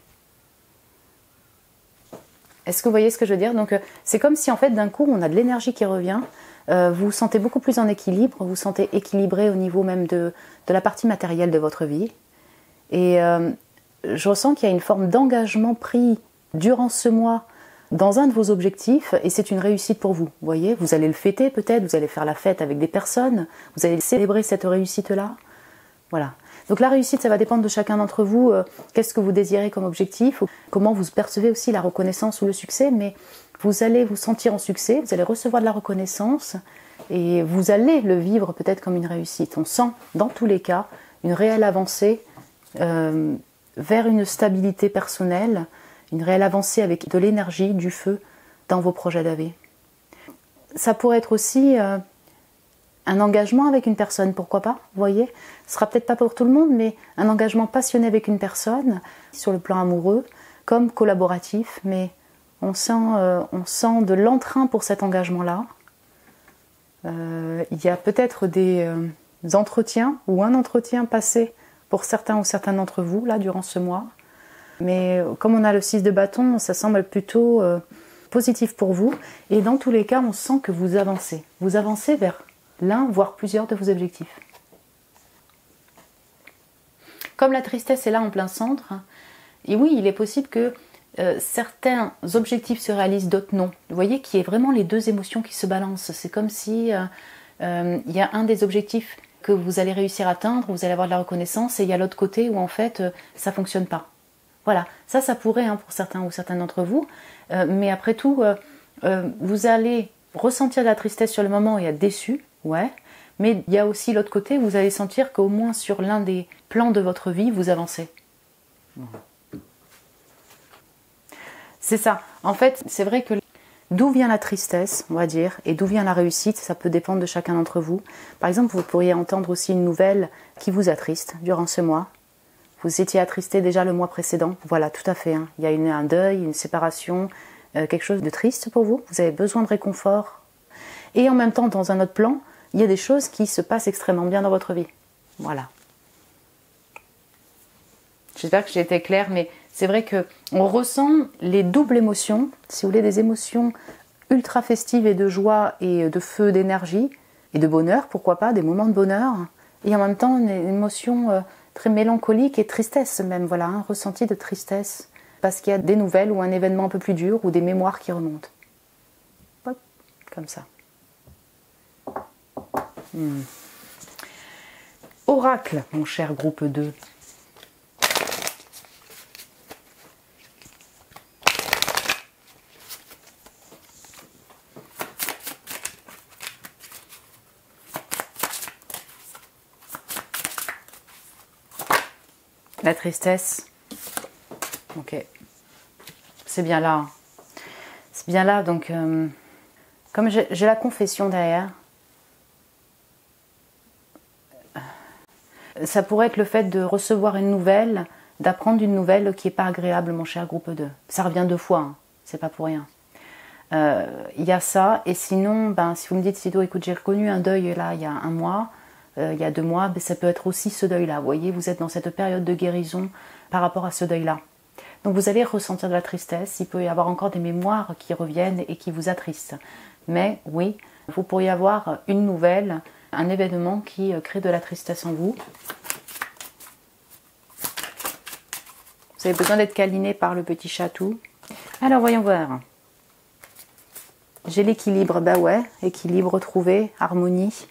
Est-ce que vous voyez ce que je veux dire? Donc c'est comme si en fait d'un coup on a de l'énergie qui revient, vous vous sentez beaucoup plus en équilibre, vous vous sentez équilibré au niveau même de la partie matérielle de votre vie. Et je ressens qu'il y a une forme d'engagement pris durant ce mois dans un de vos objectifs et c'est une réussite pour vous. Vous voyez, vous allez le fêter peut-être, vous allez faire la fête avec des personnes, vous allez célébrer cette réussite-là. Voilà. Donc la réussite, ça va dépendre de chacun d'entre vous. Qu'est-ce que vous désirez comme objectif? Comment vous percevez aussi la reconnaissance ou le succès? Mais vous allez vous sentir en succès, vous allez recevoir de la reconnaissance et vous allez le vivre peut-être comme une réussite. On sent dans tous les cas une réelle avancée vers une stabilité personnelle, une réelle avancée avec de l'énergie, du feu dans vos projets d'AV. Ça pourrait être aussi un engagement avec une personne, pourquoi pas, vous voyez. Ce sera peut-être pas pour tout le monde, mais un engagement passionné avec une personne, sur le plan amoureux, comme collaboratif, mais on sent de l'entrain pour cet engagement-là. Il y a peut-être des entretiens ou un entretien passé pour certains ou certaines d'entre vous, là, durant ce mois. Mais comme on a le 6 de bâton, ça semble plutôt positif pour vous. Et dans tous les cas, on sent que vous avancez. Vous avancez vers l'un, voire plusieurs de vos objectifs. Comme la tristesse est là en plein centre, et oui, il est possible que certains objectifs se réalisent, d'autres non. Vous voyez qu'il y a vraiment les deux émotions qui se balancent. C'est comme si il y a un des objectifs que vous allez réussir à atteindre, vous allez avoir de la reconnaissance, et il y a l'autre côté où en fait ça ne fonctionne pas. Voilà, ça pourrait pour certains ou certaines d'entre vous, mais après tout, vous allez ressentir de la tristesse sur le moment et être déçu, ouais, mais il y a aussi l'autre côté où vous allez sentir qu'au moins sur l'un des plans de votre vie, vous avancez. C'est ça. En fait, c'est vrai que d'où vient la tristesse, on va dire, et d'où vient la réussite, ça peut dépendre de chacun d'entre vous. Par exemple, vous pourriez entendre aussi une nouvelle qui vous attriste durant ce mois. Vous étiez attristé déjà le mois précédent. Voilà, tout à fait. Il y a un deuil, une séparation, quelque chose de triste pour vous. Vous avez besoin de réconfort. Et en même temps, dans un autre plan, il y a des choses qui se passent extrêmement bien dans votre vie. Voilà. J'espère que j'ai été claire, mais c'est vrai qu'on ressent les doubles émotions, si vous voulez, des émotions ultra festives et de joie et de feu, d'énergie et de bonheur, pourquoi pas, des moments de bonheur, et en même temps une émotion très mélancolique et tristesse même, voilà, un ressenti de tristesse, parce qu'il y a des nouvelles ou un événement un peu plus dur ou des mémoires qui remontent. Hop, comme ça. Oracle, mon cher groupe 2. La tristesse. Ok. C'est bien là. C'est bien là, donc comme j'ai la confession derrière, ça pourrait être le fait de recevoir une nouvelle, d'apprendre une nouvelle qui n'est pas agréable, mon cher groupe 2. Ça revient 2 fois, c'est pas pour rien. Il y a ça, et sinon, si vous me dites, Sido, écoute, j'ai reconnu un deuil là il y a 1 mois, il y a 2 mois, ça peut être aussi ce deuil-là. Vous voyez, vous êtes dans cette période de guérison par rapport à ce deuil-là. Donc vous allez ressentir de la tristesse, il peut y avoir encore des mémoires qui reviennent et qui vous attristent. Mais oui, vous pourriez avoir une nouvelle, un événement qui crée de la tristesse en vous. Vous avez besoin d'être câliné par le petit chatou. Alors voyons voir. J'ai l'équilibre, ouais, équilibre trouvé, harmonie.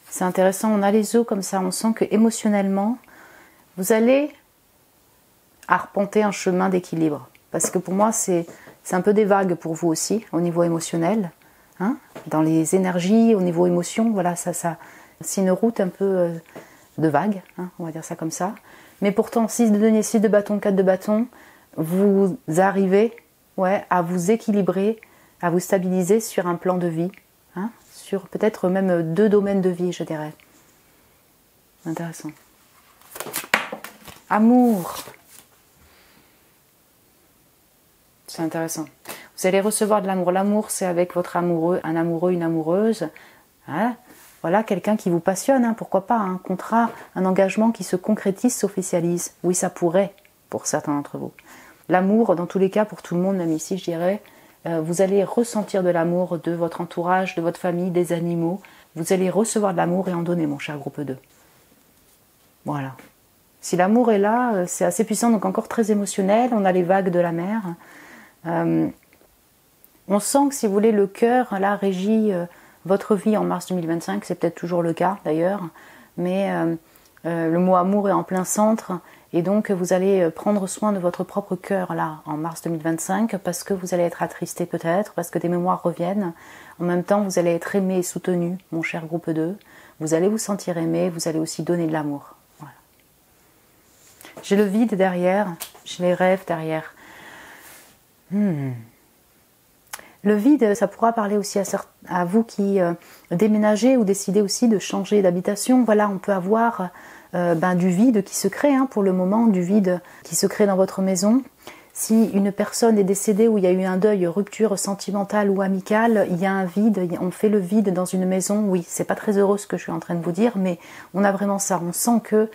C'est intéressant, on a les os comme ça, on sent que émotionnellement, vous allez arpenter un chemin d'équilibre. Parce que pour moi, c'est un peu des vagues pour vous aussi, au niveau émotionnel. Dans les énergies, au niveau émotion, voilà, c'est une route un peu de vagues, on va dire ça comme ça. Mais pourtant, 6 de denier, 6 de bâton, 4 de bâton, vous arrivez à vous équilibrer, à vous stabiliser sur un plan de vie, sur peut-être même 2 domaines de vie, je dirais. Intéressant. Amour. C'est intéressant. Vous allez recevoir de l'amour. L'amour, c'est avec votre amoureux, un amoureux, une amoureuse. Voilà, quelqu'un qui vous passionne, pourquoi pas, un contrat, un engagement qui se concrétise, s'officialise. Oui, ça pourrait, pour certains d'entre vous. L'amour, dans tous les cas, pour tout le monde, même ici, je dirais, vous allez ressentir de l'amour de votre entourage, de votre famille, des animaux. Vous allez recevoir de l'amour et en donner, mon cher groupe 2. Voilà. Si l'amour est là, c'est assez puissant, donc encore très émotionnel. On a les vagues de la mer. On sent que, si vous voulez, le cœur, là, régit votre vie en mars 2025. C'est peut-être toujours le cas, d'ailleurs. Mais le mot amour est en plein centre. Et donc, vous allez prendre soin de votre propre cœur, là, en mars 2025, parce que vous allez être attristé peut-être, parce que des mémoires reviennent. En même temps, vous allez être aimé et soutenu, mon cher groupe 2. Vous allez vous sentir aimé, vous allez aussi donner de l'amour. Voilà. J'ai le vide derrière, j'ai les rêves derrière. Le vide, ça pourra parler aussi à vous qui déménagez ou décidez aussi de changer d'habitation. Voilà, on peut avoir du vide qui se crée pour le moment, du vide qui se crée dans votre maison. Si une personne est décédée ou il y a eu un deuil, rupture sentimentale ou amicale, il y a un vide, on fait le vide dans une maison. Oui, c'est pas très heureux ce que je suis en train de vous dire, mais on a vraiment ça. On sent que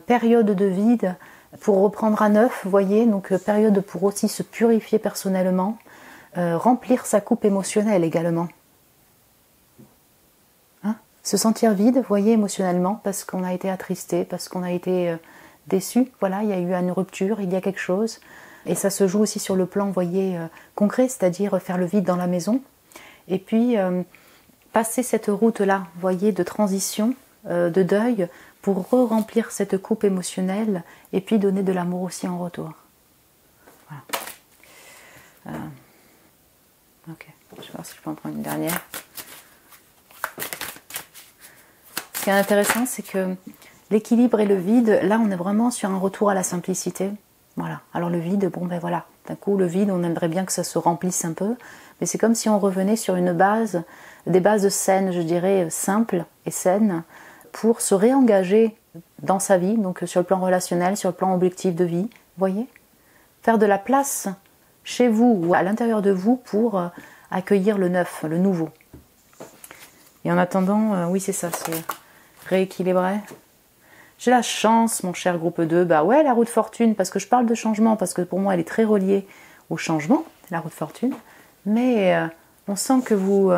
période de vide pour reprendre à neuf, vous voyez, donc période pour aussi se purifier personnellement, remplir sa coupe émotionnelle également. Se sentir vide, vous voyez, émotionnellement, parce qu'on a été attristé, parce qu'on a été déçu. Voilà, il y a eu une rupture, il y a quelque chose. Et ça se joue aussi sur le plan, vous voyez, concret, c'est-à-dire faire le vide dans la maison. Et puis, passer cette route-là, vous voyez, de transition, de deuil, pour re-remplir cette coupe émotionnelle et puis donner de l'amour aussi en retour. Voilà. Ok, je vais voir si je peux en prendre une dernière. Ce qui est intéressant, c'est que l'équilibre et le vide, là, on est vraiment sur un retour à la simplicité. Voilà. Alors le vide, bon ben voilà, d'un coup le vide, on aimerait bien que ça se remplisse un peu, mais c'est comme si on revenait sur une base, des bases saines, je dirais, simples et saines, pour se réengager dans sa vie, donc sur le plan relationnel, sur le plan objectif de vie, vous voyez, faire de la place chez vous ou à l'intérieur de vous pour accueillir le neuf, le nouveau. Et en attendant, oui c'est ça, c'est rééquilibrer. J'ai la chance, mon cher groupe 2, bah ouais, la roue de fortune, parce que je parle de changement, parce que pour moi elle est très reliée au changement, la roue de fortune, mais on sent que vous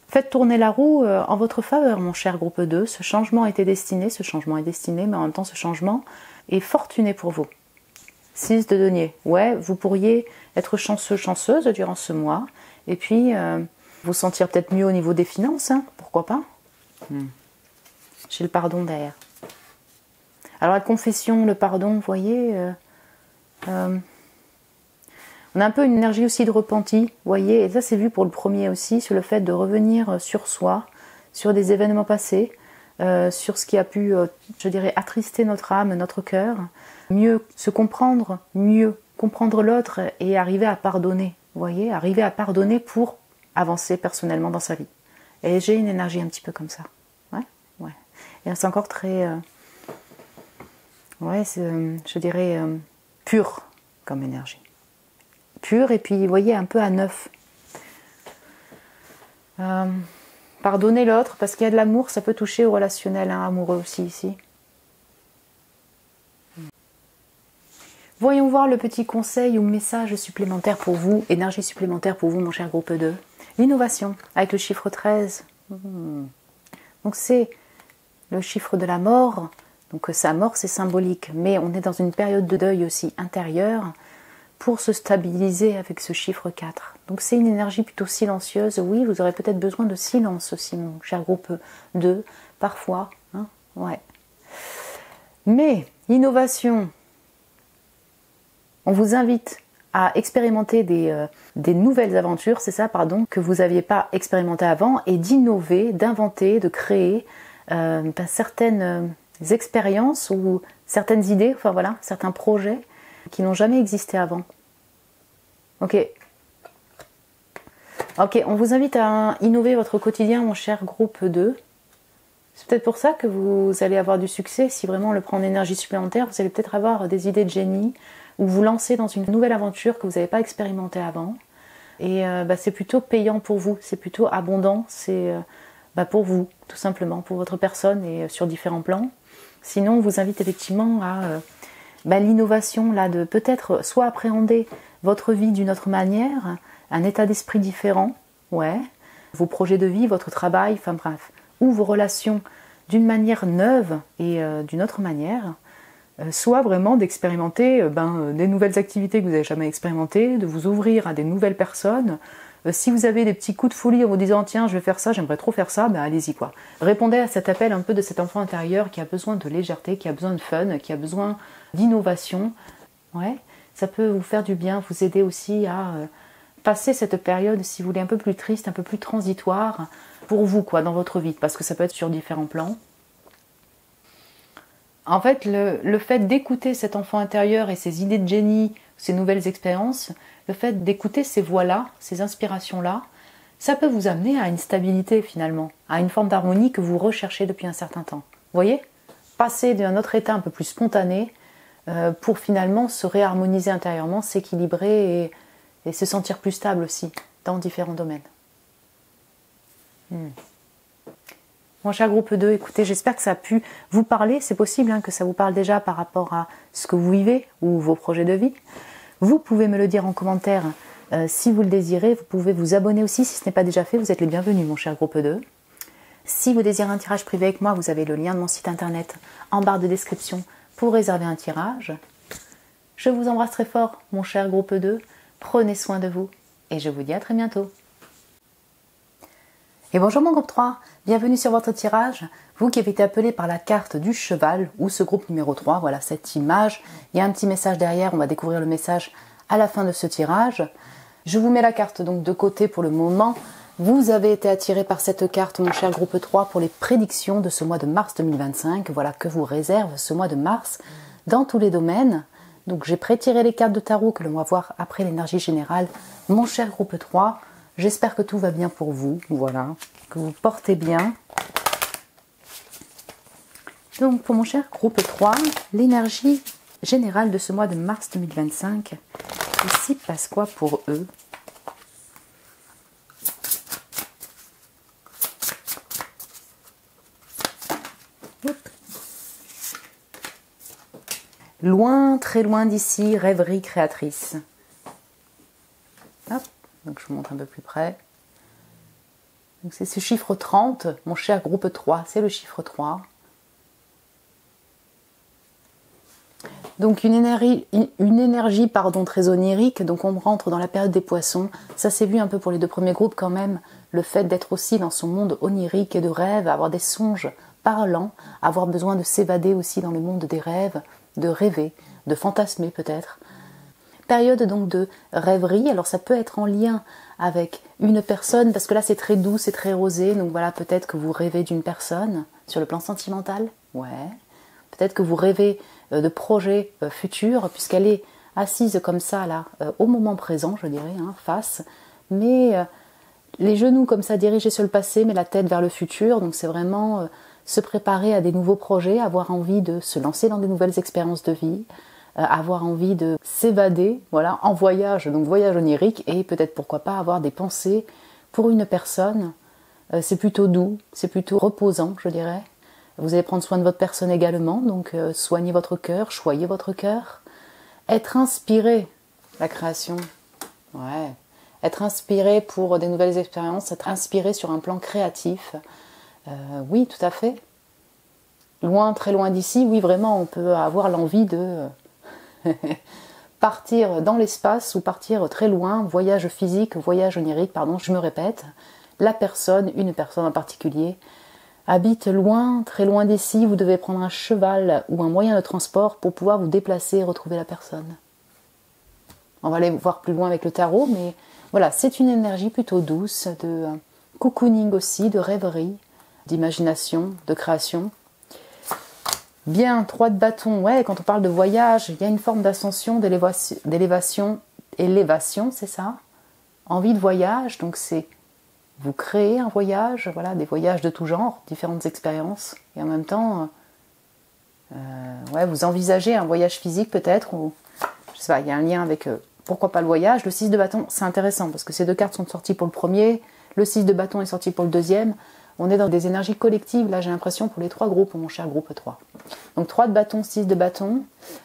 faites tourner la roue en votre faveur, mon cher groupe 2, ce changement était destiné, mais en même temps ce changement est fortuné pour vous. 6 de denier, ouais, vous pourriez être chanceux, chanceuse durant ce mois, et puis vous sentir peut-être mieux au niveau des finances, pourquoi pas. J'ai le pardon derrière. Alors la confession, le pardon, vous voyez, on a un peu une énergie aussi de repenti, vous voyez, et ça c'est vu pour le premier aussi, sur le fait de revenir sur soi, sur des événements passés, sur ce qui a pu, je dirais, attrister notre âme, notre cœur, mieux se comprendre, mieux comprendre l'autre et arriver à pardonner, vous voyez, arriver à pardonner pour avancer personnellement dans sa vie. Et j'ai une énergie un petit peu comme ça, ouais. Et c'est encore très... ouais, je dirais pur comme énergie. Pur et puis, vous voyez, un peu à neuf. Pardonner l'autre, parce qu'il y a de l'amour, ça peut toucher au relationnel amoureux aussi ici. Voyons voir le petit conseil ou message supplémentaire pour vous, énergie supplémentaire pour vous, mon cher groupe 2. L'innovation, avec le chiffre 13. Donc c'est le chiffre de la mort. Donc sa mort, c'est symbolique, mais on est dans une période de deuil aussi intérieure pour se stabiliser avec ce chiffre 4. Donc c'est une énergie plutôt silencieuse. Oui, vous aurez peut-être besoin de silence aussi, mon cher groupe 2, parfois. Ouais. Mais, innovation, on vous invite à expérimenter des nouvelles aventures, c'est ça, pardon, que vous n'aviez pas expérimenté avant, et d'innover, d'inventer, de créer certaines expériences ou certaines idées, enfin voilà, certains projets qui n'ont jamais existé avant. Ok, on vous invite à innover votre quotidien, mon cher groupe 2. C'est peut-être pour ça que vous allez avoir du succès. Si vraiment on le prend en énergie supplémentaire, vous allez peut-être avoir des idées de génie ou vous lancer dans une nouvelle aventure que vous n'avez pas expérimentée avant. Et c'est plutôt payant pour vous, c'est plutôt abondant, c'est pour vous, tout simplement, pour votre personne et sur différents plans. Sinon, on vous invite effectivement à l'innovation, là, de peut-être soit appréhender votre vie d'une autre manière, un état d'esprit différent, ouais, vos projets de vie, votre travail, enfin bref, ou vos relations d'une manière neuve et d'une autre manière, soit vraiment d'expérimenter des nouvelles activités que vous n'avez jamais expérimentées, de vous ouvrir à des nouvelles personnes. Si vous avez des petits coups de folie en vous disant tiens je vais faire ça, j'aimerais trop faire ça, allez-y quoi. Répondez à cet appel un peu de cet enfant intérieur qui a besoin de légèreté, qui a besoin de fun, qui a besoin d'innovation. Ouais, ça peut vous faire du bien, vous aider aussi à passer cette période, si vous voulez, un peu plus triste, un peu plus transitoire pour vous quoi, dans votre vie, parce que ça peut être sur différents plans. En fait, le fait d'écouter cet enfant intérieur et ses idées de génie, ses nouvelles expériences, le fait d'écouter ces voix-là, ces inspirations-là, ça peut vous amener à une stabilité finalement, à une forme d'harmonie que vous recherchez depuis un certain temps. Vous voyez ? Passer d'un autre état un peu plus spontané pour finalement se réharmoniser intérieurement, s'équilibrer et se sentir plus stable aussi dans différents domaines. Mon cher groupe 2, écoutez, j'espère que ça a pu vous parler. C'est possible que ça vous parle déjà par rapport à ce que vous vivez ou vos projets de vie. Vous pouvez me le dire en commentaire si vous le désirez. Vous pouvez vous abonner aussi si ce n'est pas déjà fait. Vous êtes les bienvenus, mon cher groupe 2. Si vous désirez un tirage privé avec moi, vous avez le lien de mon site internet en barre de description pour réserver un tirage. Je vous embrasse très fort, mon cher groupe 2. Prenez soin de vous et je vous dis à très bientôt. Et bonjour mon groupe 3, bienvenue sur votre tirage. Vous qui avez été appelé par la carte du cheval ou ce groupe numéro 3, voilà cette image. Il y a un petit message derrière, on va découvrir le message à la fin de ce tirage. Je vous mets la carte donc de côté pour le moment. Vous avez été attiré par cette carte, mon cher groupe 3, pour les prédictions de ce mois de mars 2025. Voilà que vous réserve ce mois de mars dans tous les domaines. Donc j'ai pré-tiré les cartes de tarot que l'on va voir après l'énergie générale. Mon cher groupe 3, j'espère que tout va bien pour vous, voilà, que vous portez bien. Donc pour mon cher groupe 3, l'énergie générale de ce mois de mars 2025, ici passe quoi pour eux? Loin, très loin d'ici, rêverie créatrice. Hop, donc je vous montre un peu plus près. C'est ce chiffre 30, mon cher groupe 3, c'est le chiffre 3. Donc une énergie très onirique, donc on rentre dans la période des poissons. Ça s'est vu un peu pour les deux premiers groupes quand même, le fait d'être aussi dans son monde onirique et de rêve, avoir des songes parlants, avoir besoin de s'évader aussi dans le monde des rêves, de rêver, de fantasmer peut-être. Période donc de rêverie, alors ça peut être en lien avec une personne, parce que là c'est très doux, c'est très rosé, donc voilà, peut-être que vous rêvez d'une personne sur le plan sentimental, ouais. Peut-être que vous rêvez de projets futurs, puisqu'elle est assise comme ça là, au moment présent, je dirais, face, mais les genoux comme ça dirigés sur le passé, mais la tête vers le futur, donc c'est vraiment se préparer à des nouveaux projets, avoir envie de se lancer dans des nouvelles expériences de vie, avoir envie de s'évader, voilà, en voyage, donc voyage onirique, et peut-être pourquoi pas avoir des pensées pour une personne. C'est plutôt doux, c'est plutôt reposant, je dirais. Vous allez prendre soin de votre personne également, donc soignez votre cœur, choyez votre cœur. Être inspiré, la création, ouais. Être inspiré pour des nouvelles expériences, être inspiré sur un plan créatif, oui, tout à fait. Loin, très loin d'ici, oui, vraiment, on peut avoir l'envie de partir dans l'espace ou partir très loin, voyage physique, voyage onirique, pardon, je me répète. La personne, une personne en particulier, habite loin, très loin d'ici, vous devez prendre un cheval ou un moyen de transport pour pouvoir vous déplacer et retrouver la personne. On va aller voir plus loin avec le tarot, mais voilà, c'est une énergie plutôt douce, de cocooning aussi, de rêverie, d'imagination, de création. Bien, 3 de bâton, ouais, quand on parle de voyage, il y a une forme d'ascension, d'élévation, c'est ça. Envie de voyage, donc c'est vous créez un voyage, voilà, des voyages de tout genre, différentes expériences, et en même temps, ouais, vous envisagez un voyage physique peut-être, ou je sais pas, il y a un lien avec pourquoi pas le voyage. Le 6 de bâton, c'est intéressant parce que ces deux cartes sont sorties pour le premier, le 6 de bâton est sorti pour le deuxième. On est dans des énergies collectives, là j'ai l'impression, pour les 3 groupes, mon cher groupe 3. Donc 3 de bâton, 6 de bâton.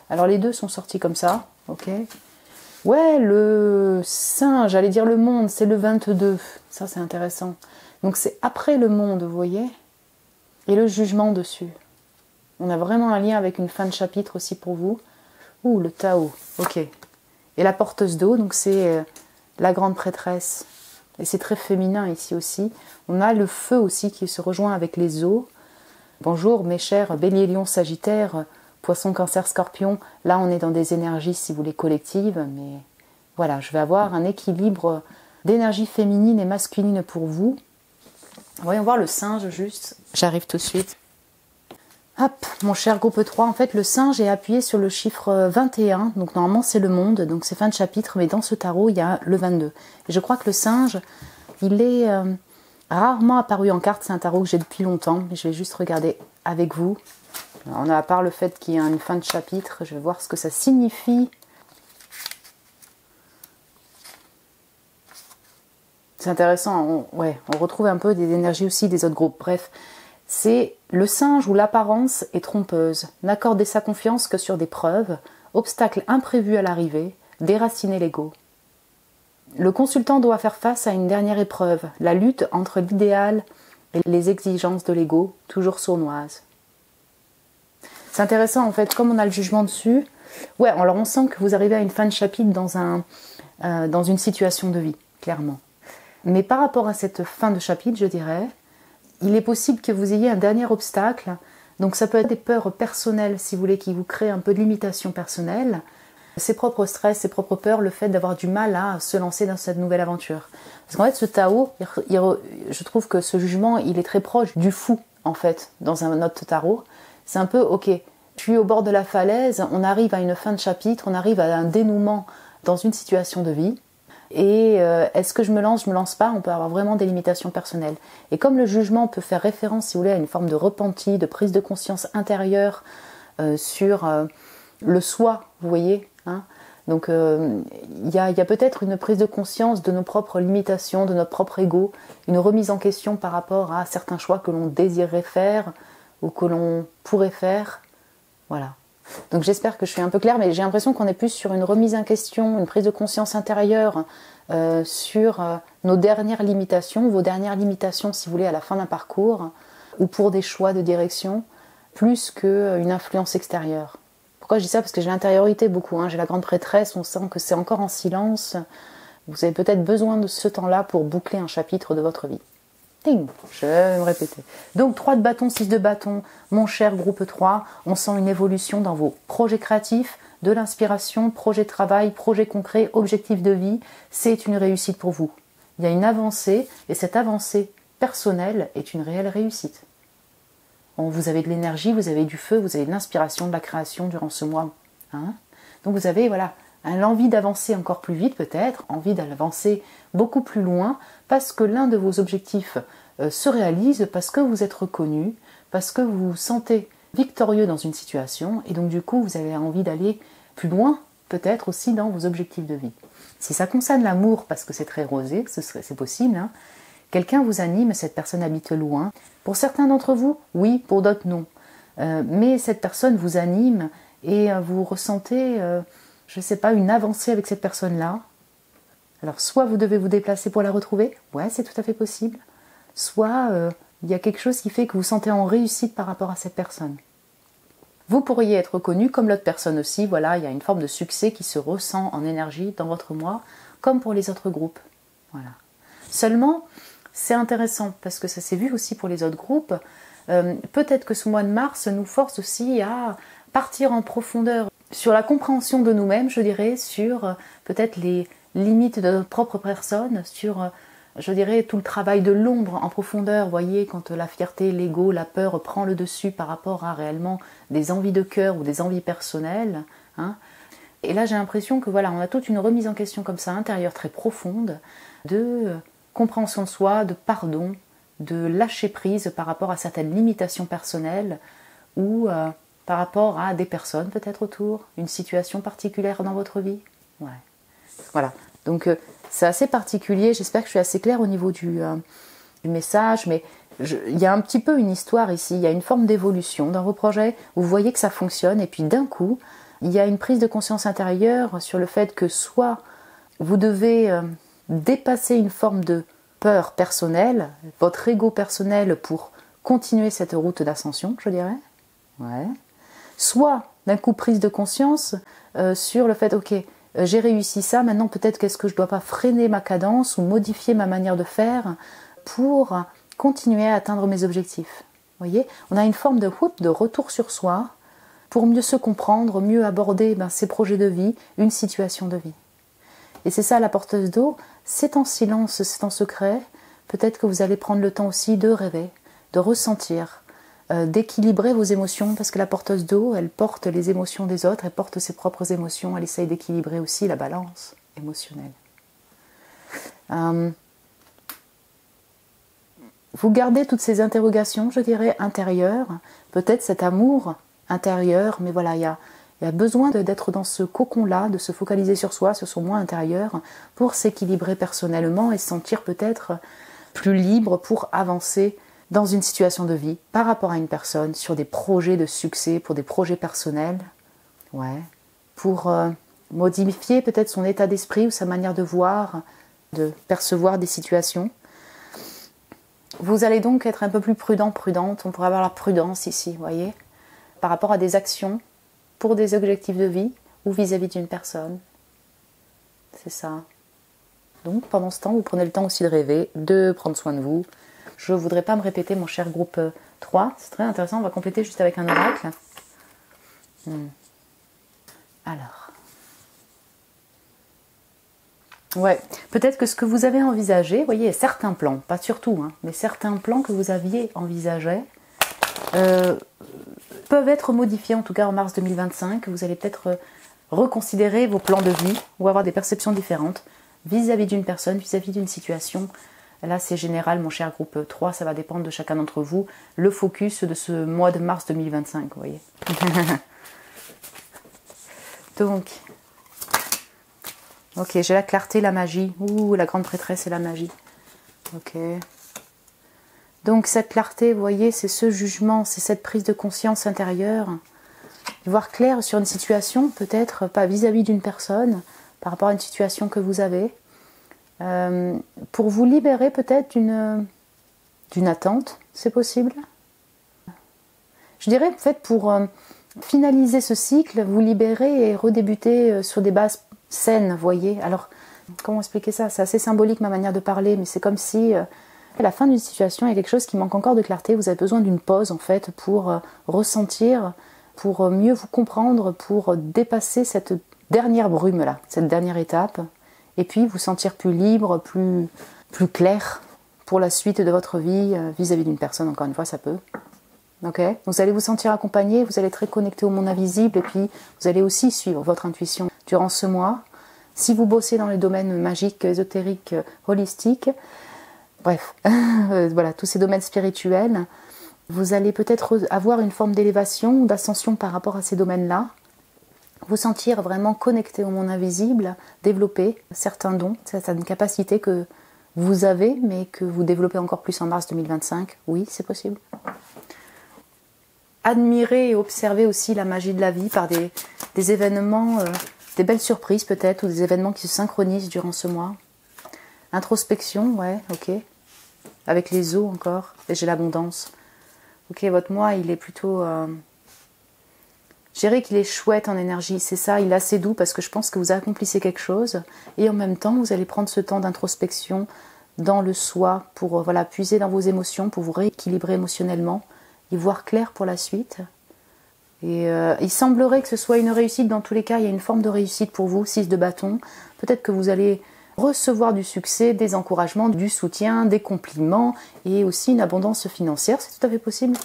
Alors les deux sont sortis comme ça, ok. Ouais, le singe, j'allais dire le monde, c'est le 22. Ça c'est intéressant. Donc c'est après le monde, vous voyez. Et le jugement dessus. On a vraiment un lien avec une fin de chapitre aussi pour vous. Ouh, le Tao, ok. Et la porteuse d'eau, donc c'est la grande prêtresse. Et c'est très féminin ici aussi. On a le feu aussi qui se rejoint avec les eaux. Bonjour mes chers Bélier, Lion, Sagittaire, Poisson, Cancer, Scorpion. Là on est dans des énergies si vous voulez collectives. Mais voilà, je vais avoir un équilibre d'énergie féminine et masculine pour vous. Voyons voir le singe juste. J'arrive tout de suite. Hop, mon cher groupe 3, en fait le singe est appuyé sur le chiffre 21, donc normalement c'est le monde, donc c'est fin de chapitre, mais dans ce tarot il y a le 22. Et je crois que le singe, il est rarement apparu en carte, c'est un tarot que j'ai depuis longtemps, mais je vais juste regarder avec vous. Alors, à part le fait qu'il y a une fin de chapitre, je vais voir ce que ça signifie. C'est intéressant, on retrouve un peu des énergies aussi des autres groupes, bref. C'est le singe où l'apparence est trompeuse, n'accorder sa confiance que sur des preuves, obstacle imprévu à l'arrivée, déraciner l'ego. Le consultant doit faire face à une dernière épreuve, la lutte entre l'idéal et les exigences de l'ego, toujours sournoises. C'est intéressant en fait, comme on a le jugement dessus, alors on sent que vous arrivez à une fin de chapitre dans une situation de vie, clairement. Mais par rapport à cette fin de chapitre, je dirais, il est possible que vous ayez un dernier obstacle. Donc ça peut être des peurs personnelles, si vous voulez, qui vous créent un peu de limitation personnelle. Ses propres stress, ses propres peurs, le fait d'avoir du mal à se lancer dans cette nouvelle aventure. Parce qu'en fait, ce Tao, je trouve que ce jugement, il est très proche du fou, en fait, dans un autre tarot. C'est un peu, ok, je suis au bord de la falaise, on arrive à une fin de chapitre, on arrive à un dénouement dans une situation de vie. Et est-ce que je me lance pas, on peut avoir vraiment des limitations personnelles. Et comme le jugement peut faire référence, si vous voulez, à une forme de repenti, de prise de conscience intérieure sur le soi, vous voyez, hein. Donc il y a peut-être une prise de conscience de nos propres limitations, de notre propre ego, une remise en question par rapport à certains choix que l'on désirerait faire ou que l'on pourrait faire, voilà. Donc j'espère que je suis un peu claire, mais j'ai l'impression qu'on est plus sur une remise en question, une prise de conscience intérieure sur nos dernières limitations, vos dernières limitations si vous voulez à la fin d'un parcours, ou pour des choix de direction, plus qu'une influence extérieure. Pourquoi je dis ça? Parce que j'ai l'intériorité beaucoup, hein. J'ai la grande prêtresse, on sent que c'est encore en silence. Vous avez peut-être besoin de ce temps-là pour boucler un chapitre de votre vie. Je vais me répéter. Donc 3 de bâton, 6 de bâton, mon cher groupe 3, on sent une évolution dans vos projets créatifs, de l'inspiration, projet de travail, projet concret, objectif de vie, c'est une réussite pour vous. Il y a une avancée et cette avancée personnelle est une réelle réussite. Bon, vous avez de l'énergie, vous avez du feu, vous avez de l'inspiration, de la création durant ce mois. Hein. Donc vous avez l'envie d'avancer encore plus vite peut-être, envie d'avancer beaucoup plus loin, parce que l'un de vos objectifs se réalise, parce que vous êtes reconnu, parce que vous vous sentez victorieux dans une situation, et donc du coup vous avez envie d'aller plus loin, peut-être aussi dans vos objectifs de vie. Si ça concerne l'amour, parce que c'est très rosé, c'est possible, hein, quelqu'un vous anime, cette personne habite loin. Pour certains d'entre vous, oui, pour d'autres non. Mais cette personne vous anime et vous ressentez... je ne sais pas, une avancée avec cette personne-là. Alors, soit vous devez vous déplacer pour la retrouver, ouais, c'est tout à fait possible. Soit il y a quelque chose qui fait que vous sentez en réussite par rapport à cette personne. Vous pourriez être reconnu comme l'autre personne aussi, voilà, il y a une forme de succès qui se ressent en énergie dans votre moi, comme pour les autres groupes. Voilà. Seulement, c'est intéressant, parce que ça s'est vu aussi pour les autres groupes, peut-être que ce mois de mars nous force aussi à partir en profondeur sur la compréhension de nous-mêmes, je dirais, sur peut-être les limites de notre propre personne, sur, je dirais, tout le travail de l'ombre en profondeur, vous voyez, quand la fierté, l'ego, la peur prend le dessus par rapport à réellement des envies de cœur ou des envies personnelles. Hein. Et là, j'ai l'impression que voilà, on a toute une remise en question comme ça, intérieure, très profonde, de compréhension de soi, de pardon, de lâcher prise par rapport à certaines limitations personnelles ou... par rapport à des personnes peut-être autour, une situation particulière dans votre vie. Ouais. Voilà, donc c'est assez particulier, j'espère que je suis assez claire au niveau du message, mais il y a un petit peu une histoire ici, il y a une forme d'évolution dans vos projets, vous voyez que ça fonctionne, et puis d'un coup, il y a une prise de conscience intérieure sur le fait que soit vous devez dépasser une forme de peur personnelle, votre ego personnel pour continuer cette route d'ascension, je dirais. Ouais. Soit d'un coup prise de conscience sur le fait, ok, j'ai réussi ça, maintenant peut-être qu'est-ce que je ne dois pas freiner ma cadence ou modifier ma manière de faire pour continuer à atteindre mes objectifs. Vous voyez, on a une forme de retour sur soi pour mieux se comprendre, mieux aborder ses projets de vie, une situation de vie. Et c'est ça la porteuse d'eau, c'est en silence, c'est en secret, peut-être que vous allez prendre le temps aussi de rêver, de ressentir, d'équilibrer vos émotions, parce que la porteuse d'eau, elle porte les émotions des autres, elle porte ses propres émotions, elle essaye d'équilibrer aussi la balance émotionnelle. Vous gardez toutes ces interrogations, je dirais, intérieures, peut-être cet amour intérieur, mais voilà, il y a besoin d'être dans ce cocon-là, de se focaliser sur soi, sur son moi intérieur, pour s'équilibrer personnellement et se sentir peut-être plus libre pour avancer dans une situation de vie, par rapport à une personne, sur des projets de succès, pour des projets personnels, ouais, pour modifier peut-être son état d'esprit ou sa manière de voir, de percevoir des situations. Vous allez donc être un peu plus prudent, prudente, on pourrait avoir la prudence ici, vous voyez, par rapport à des actions, pour des objectifs de vie, ou vis-à-vis d'une personne. C'est ça. Donc pendant ce temps, vous prenez le temps aussi de rêver, de prendre soin de vous. Je ne voudrais pas me répéter, mon cher groupe 3, c'est très intéressant, on va compléter juste avec un oracle. Alors... ouais, peut-être que ce que vous avez envisagé, vous voyez, certains plans, pas surtout, hein, mais certains plans que vous aviez envisagés peuvent être modifiés, en tout cas en mars 2025. Vous allez peut-être reconsidérer vos plans de vie ou avoir des perceptions différentes vis-à-vis d'une personne, vis-à-vis d'une situation. Là, c'est général, mon cher groupe 3, ça va dépendre de chacun d'entre vous. Le focus de ce mois de mars 2025, vous voyez. Donc... ok, j'ai la clarté, la magie. Ouh, la grande prêtresse et la magie. Ok. Donc cette clarté, vous voyez, c'est ce jugement, c'est cette prise de conscience intérieure. Voir clair sur une situation, peut-être pas vis-à-vis d'une personne, par rapport à une situation que vous avez. Pour vous libérer peut-être d'une attente, c'est possible. Je dirais, en fait, pour finaliser ce cycle, vous libérer et redébuter sur des bases saine, vous voyez. Alors, comment expliquer ça? C'est assez symbolique ma manière de parler, mais c'est comme si à la fin d'une situation, il y a quelque chose qui manque encore de clarté. Vous avez besoin d'une pause, en fait, pour ressentir, pour mieux vous comprendre, pour dépasser cette dernière brume-là, cette dernière étape, et puis vous sentir plus libre, plus clair pour la suite de votre vie vis-à-vis d'une personne. Encore une fois, ça peut. Ok, vous allez vous sentir accompagné, vous allez être très connecté au monde invisible, et puis vous allez aussi suivre votre intuition durant ce mois. Si vous bossez dans les domaines magiques, ésotériques, holistiques, bref, voilà, tous ces domaines spirituels, vous allez peut-être avoir une forme d'élévation, d'ascension par rapport à ces domaines-là, vous sentir vraiment connecté au monde invisible, développer certains dons, certaines capacités que vous avez, mais que vous développez encore plus en mars 2025. Oui, c'est possible. Admirer et observer aussi la magie de la vie par des événements, des belles surprises peut-être, ou des événements qui se synchronisent durant ce mois. Introspection, ouais, ok. Avec les eaux encore, et j'ai l'abondance. Ok, votre mois, il est plutôt... je dirais qu'il est chouette en énergie, c'est ça, il est assez doux parce que je pense que vous accomplissez quelque chose. Et en même temps, vous allez prendre ce temps d'introspection dans le soi pour voilà, puiser dans vos émotions, pour vous rééquilibrer émotionnellement. Y voir clair pour la suite. Et il semblerait que ce soit une réussite. Dans tous les cas, il y a une forme de réussite pour vous, 6 de bâton. Peut-être que vous allez recevoir du succès, des encouragements, du soutien, des compliments et aussi une abondance financière. C'est tout à fait possible.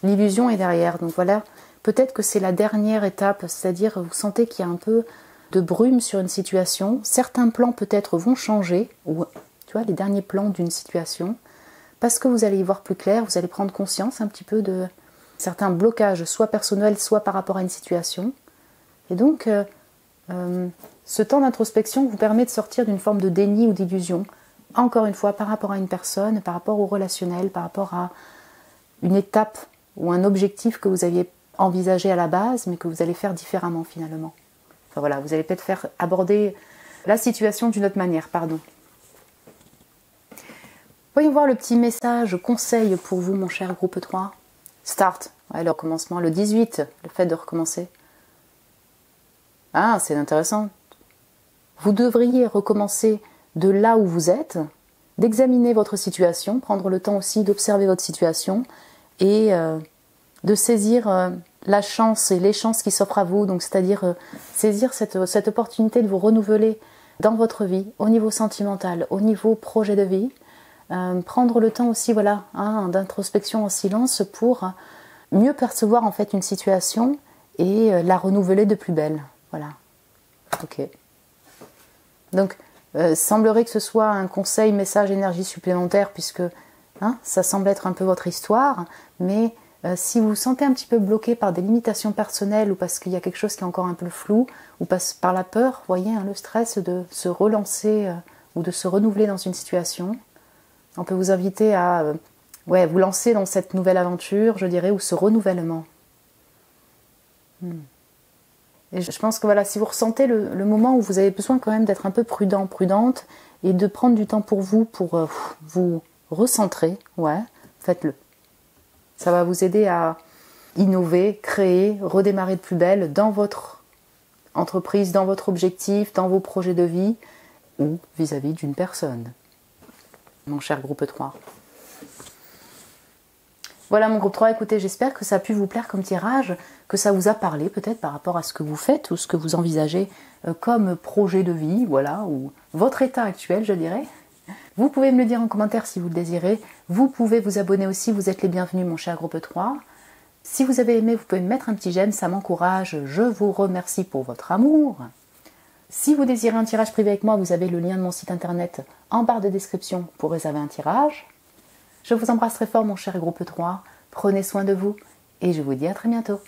L'illusion est derrière. Donc voilà, peut-être que c'est la dernière étape. C'est-à-dire, vous sentez qu'il y a un peu de brume sur une situation, certains plans peut-être vont changer, ou tu vois, les derniers plans d'une situation, parce que vous allez y voir plus clair, vous allez prendre conscience un petit peu de certains blocages, soit personnels, soit par rapport à une situation. Et donc, ce temps d'introspection vous permet de sortir d'une forme de déni ou d'illusion, encore une fois, par rapport à une personne, par rapport au relationnel, par rapport à une étape ou un objectif que vous aviez envisagé à la base, mais que vous allez faire différemment finalement. Enfin, voilà, vous allez peut-être faire aborder la situation d'une autre manière, pardon. Voyons voir le petit message, conseil pour vous, mon cher groupe 3. Start, ouais, le recommencement, le 18, le fait de recommencer. Ah, c'est intéressant. Vous devriez recommencer de là où vous êtes, d'examiner votre situation, prendre le temps aussi d'observer votre situation et de saisir la chance et les chances qui s'offrent à vous, donc c'est-à-dire saisir cette opportunité de vous renouveler dans votre vie, au niveau sentimental, au niveau projet de vie. Prendre le temps aussi, voilà, d'introspection en silence pour mieux percevoir en fait une situation et la renouveler de plus belle. Voilà. Ok. Donc, semblerait que ce soit un conseil, message, énergie supplémentaire puisque ça semble être un peu votre histoire, mais si vous vous sentez un petit peu bloqué par des limitations personnelles ou parce qu'il y a quelque chose qui est encore un peu flou ou par la peur, voyez, le stress de se relancer ou de se renouveler dans une situation, on peut vous inviter à vous lancer dans cette nouvelle aventure, je dirais, ou ce renouvellement. Et je pense que voilà, si vous ressentez le moment où vous avez besoin quand même d'être un peu prudent, prudente, et de prendre du temps pour vous vous recentrer, faites-le. Ça va vous aider à innover, créer, redémarrer de plus belle dans votre entreprise, dans votre objectif, dans vos projets de vie ou vis-à-vis d'une personne. Mon cher groupe 3. Voilà mon groupe 3, écoutez, j'espère que ça a pu vous plaire comme tirage, que ça vous a parlé peut-être par rapport à ce que vous faites ou ce que vous envisagez comme projet de vie, voilà, ou votre état actuel, je dirais. Vous pouvez me le dire en commentaire si vous le désirez. Vous pouvez vous abonner aussi, vous êtes les bienvenus mon cher groupe 3. Si vous avez aimé, vous pouvez me mettre un petit j'aime, ça m'encourage. Je vous remercie pour votre amour. Si vous désirez un tirage privé avec moi, vous avez le lien de mon site internet en barre de description pour réserver un tirage. Je vous embrasse très fort mon cher groupe 3. Prenez soin de vous et je vous dis à très bientôt.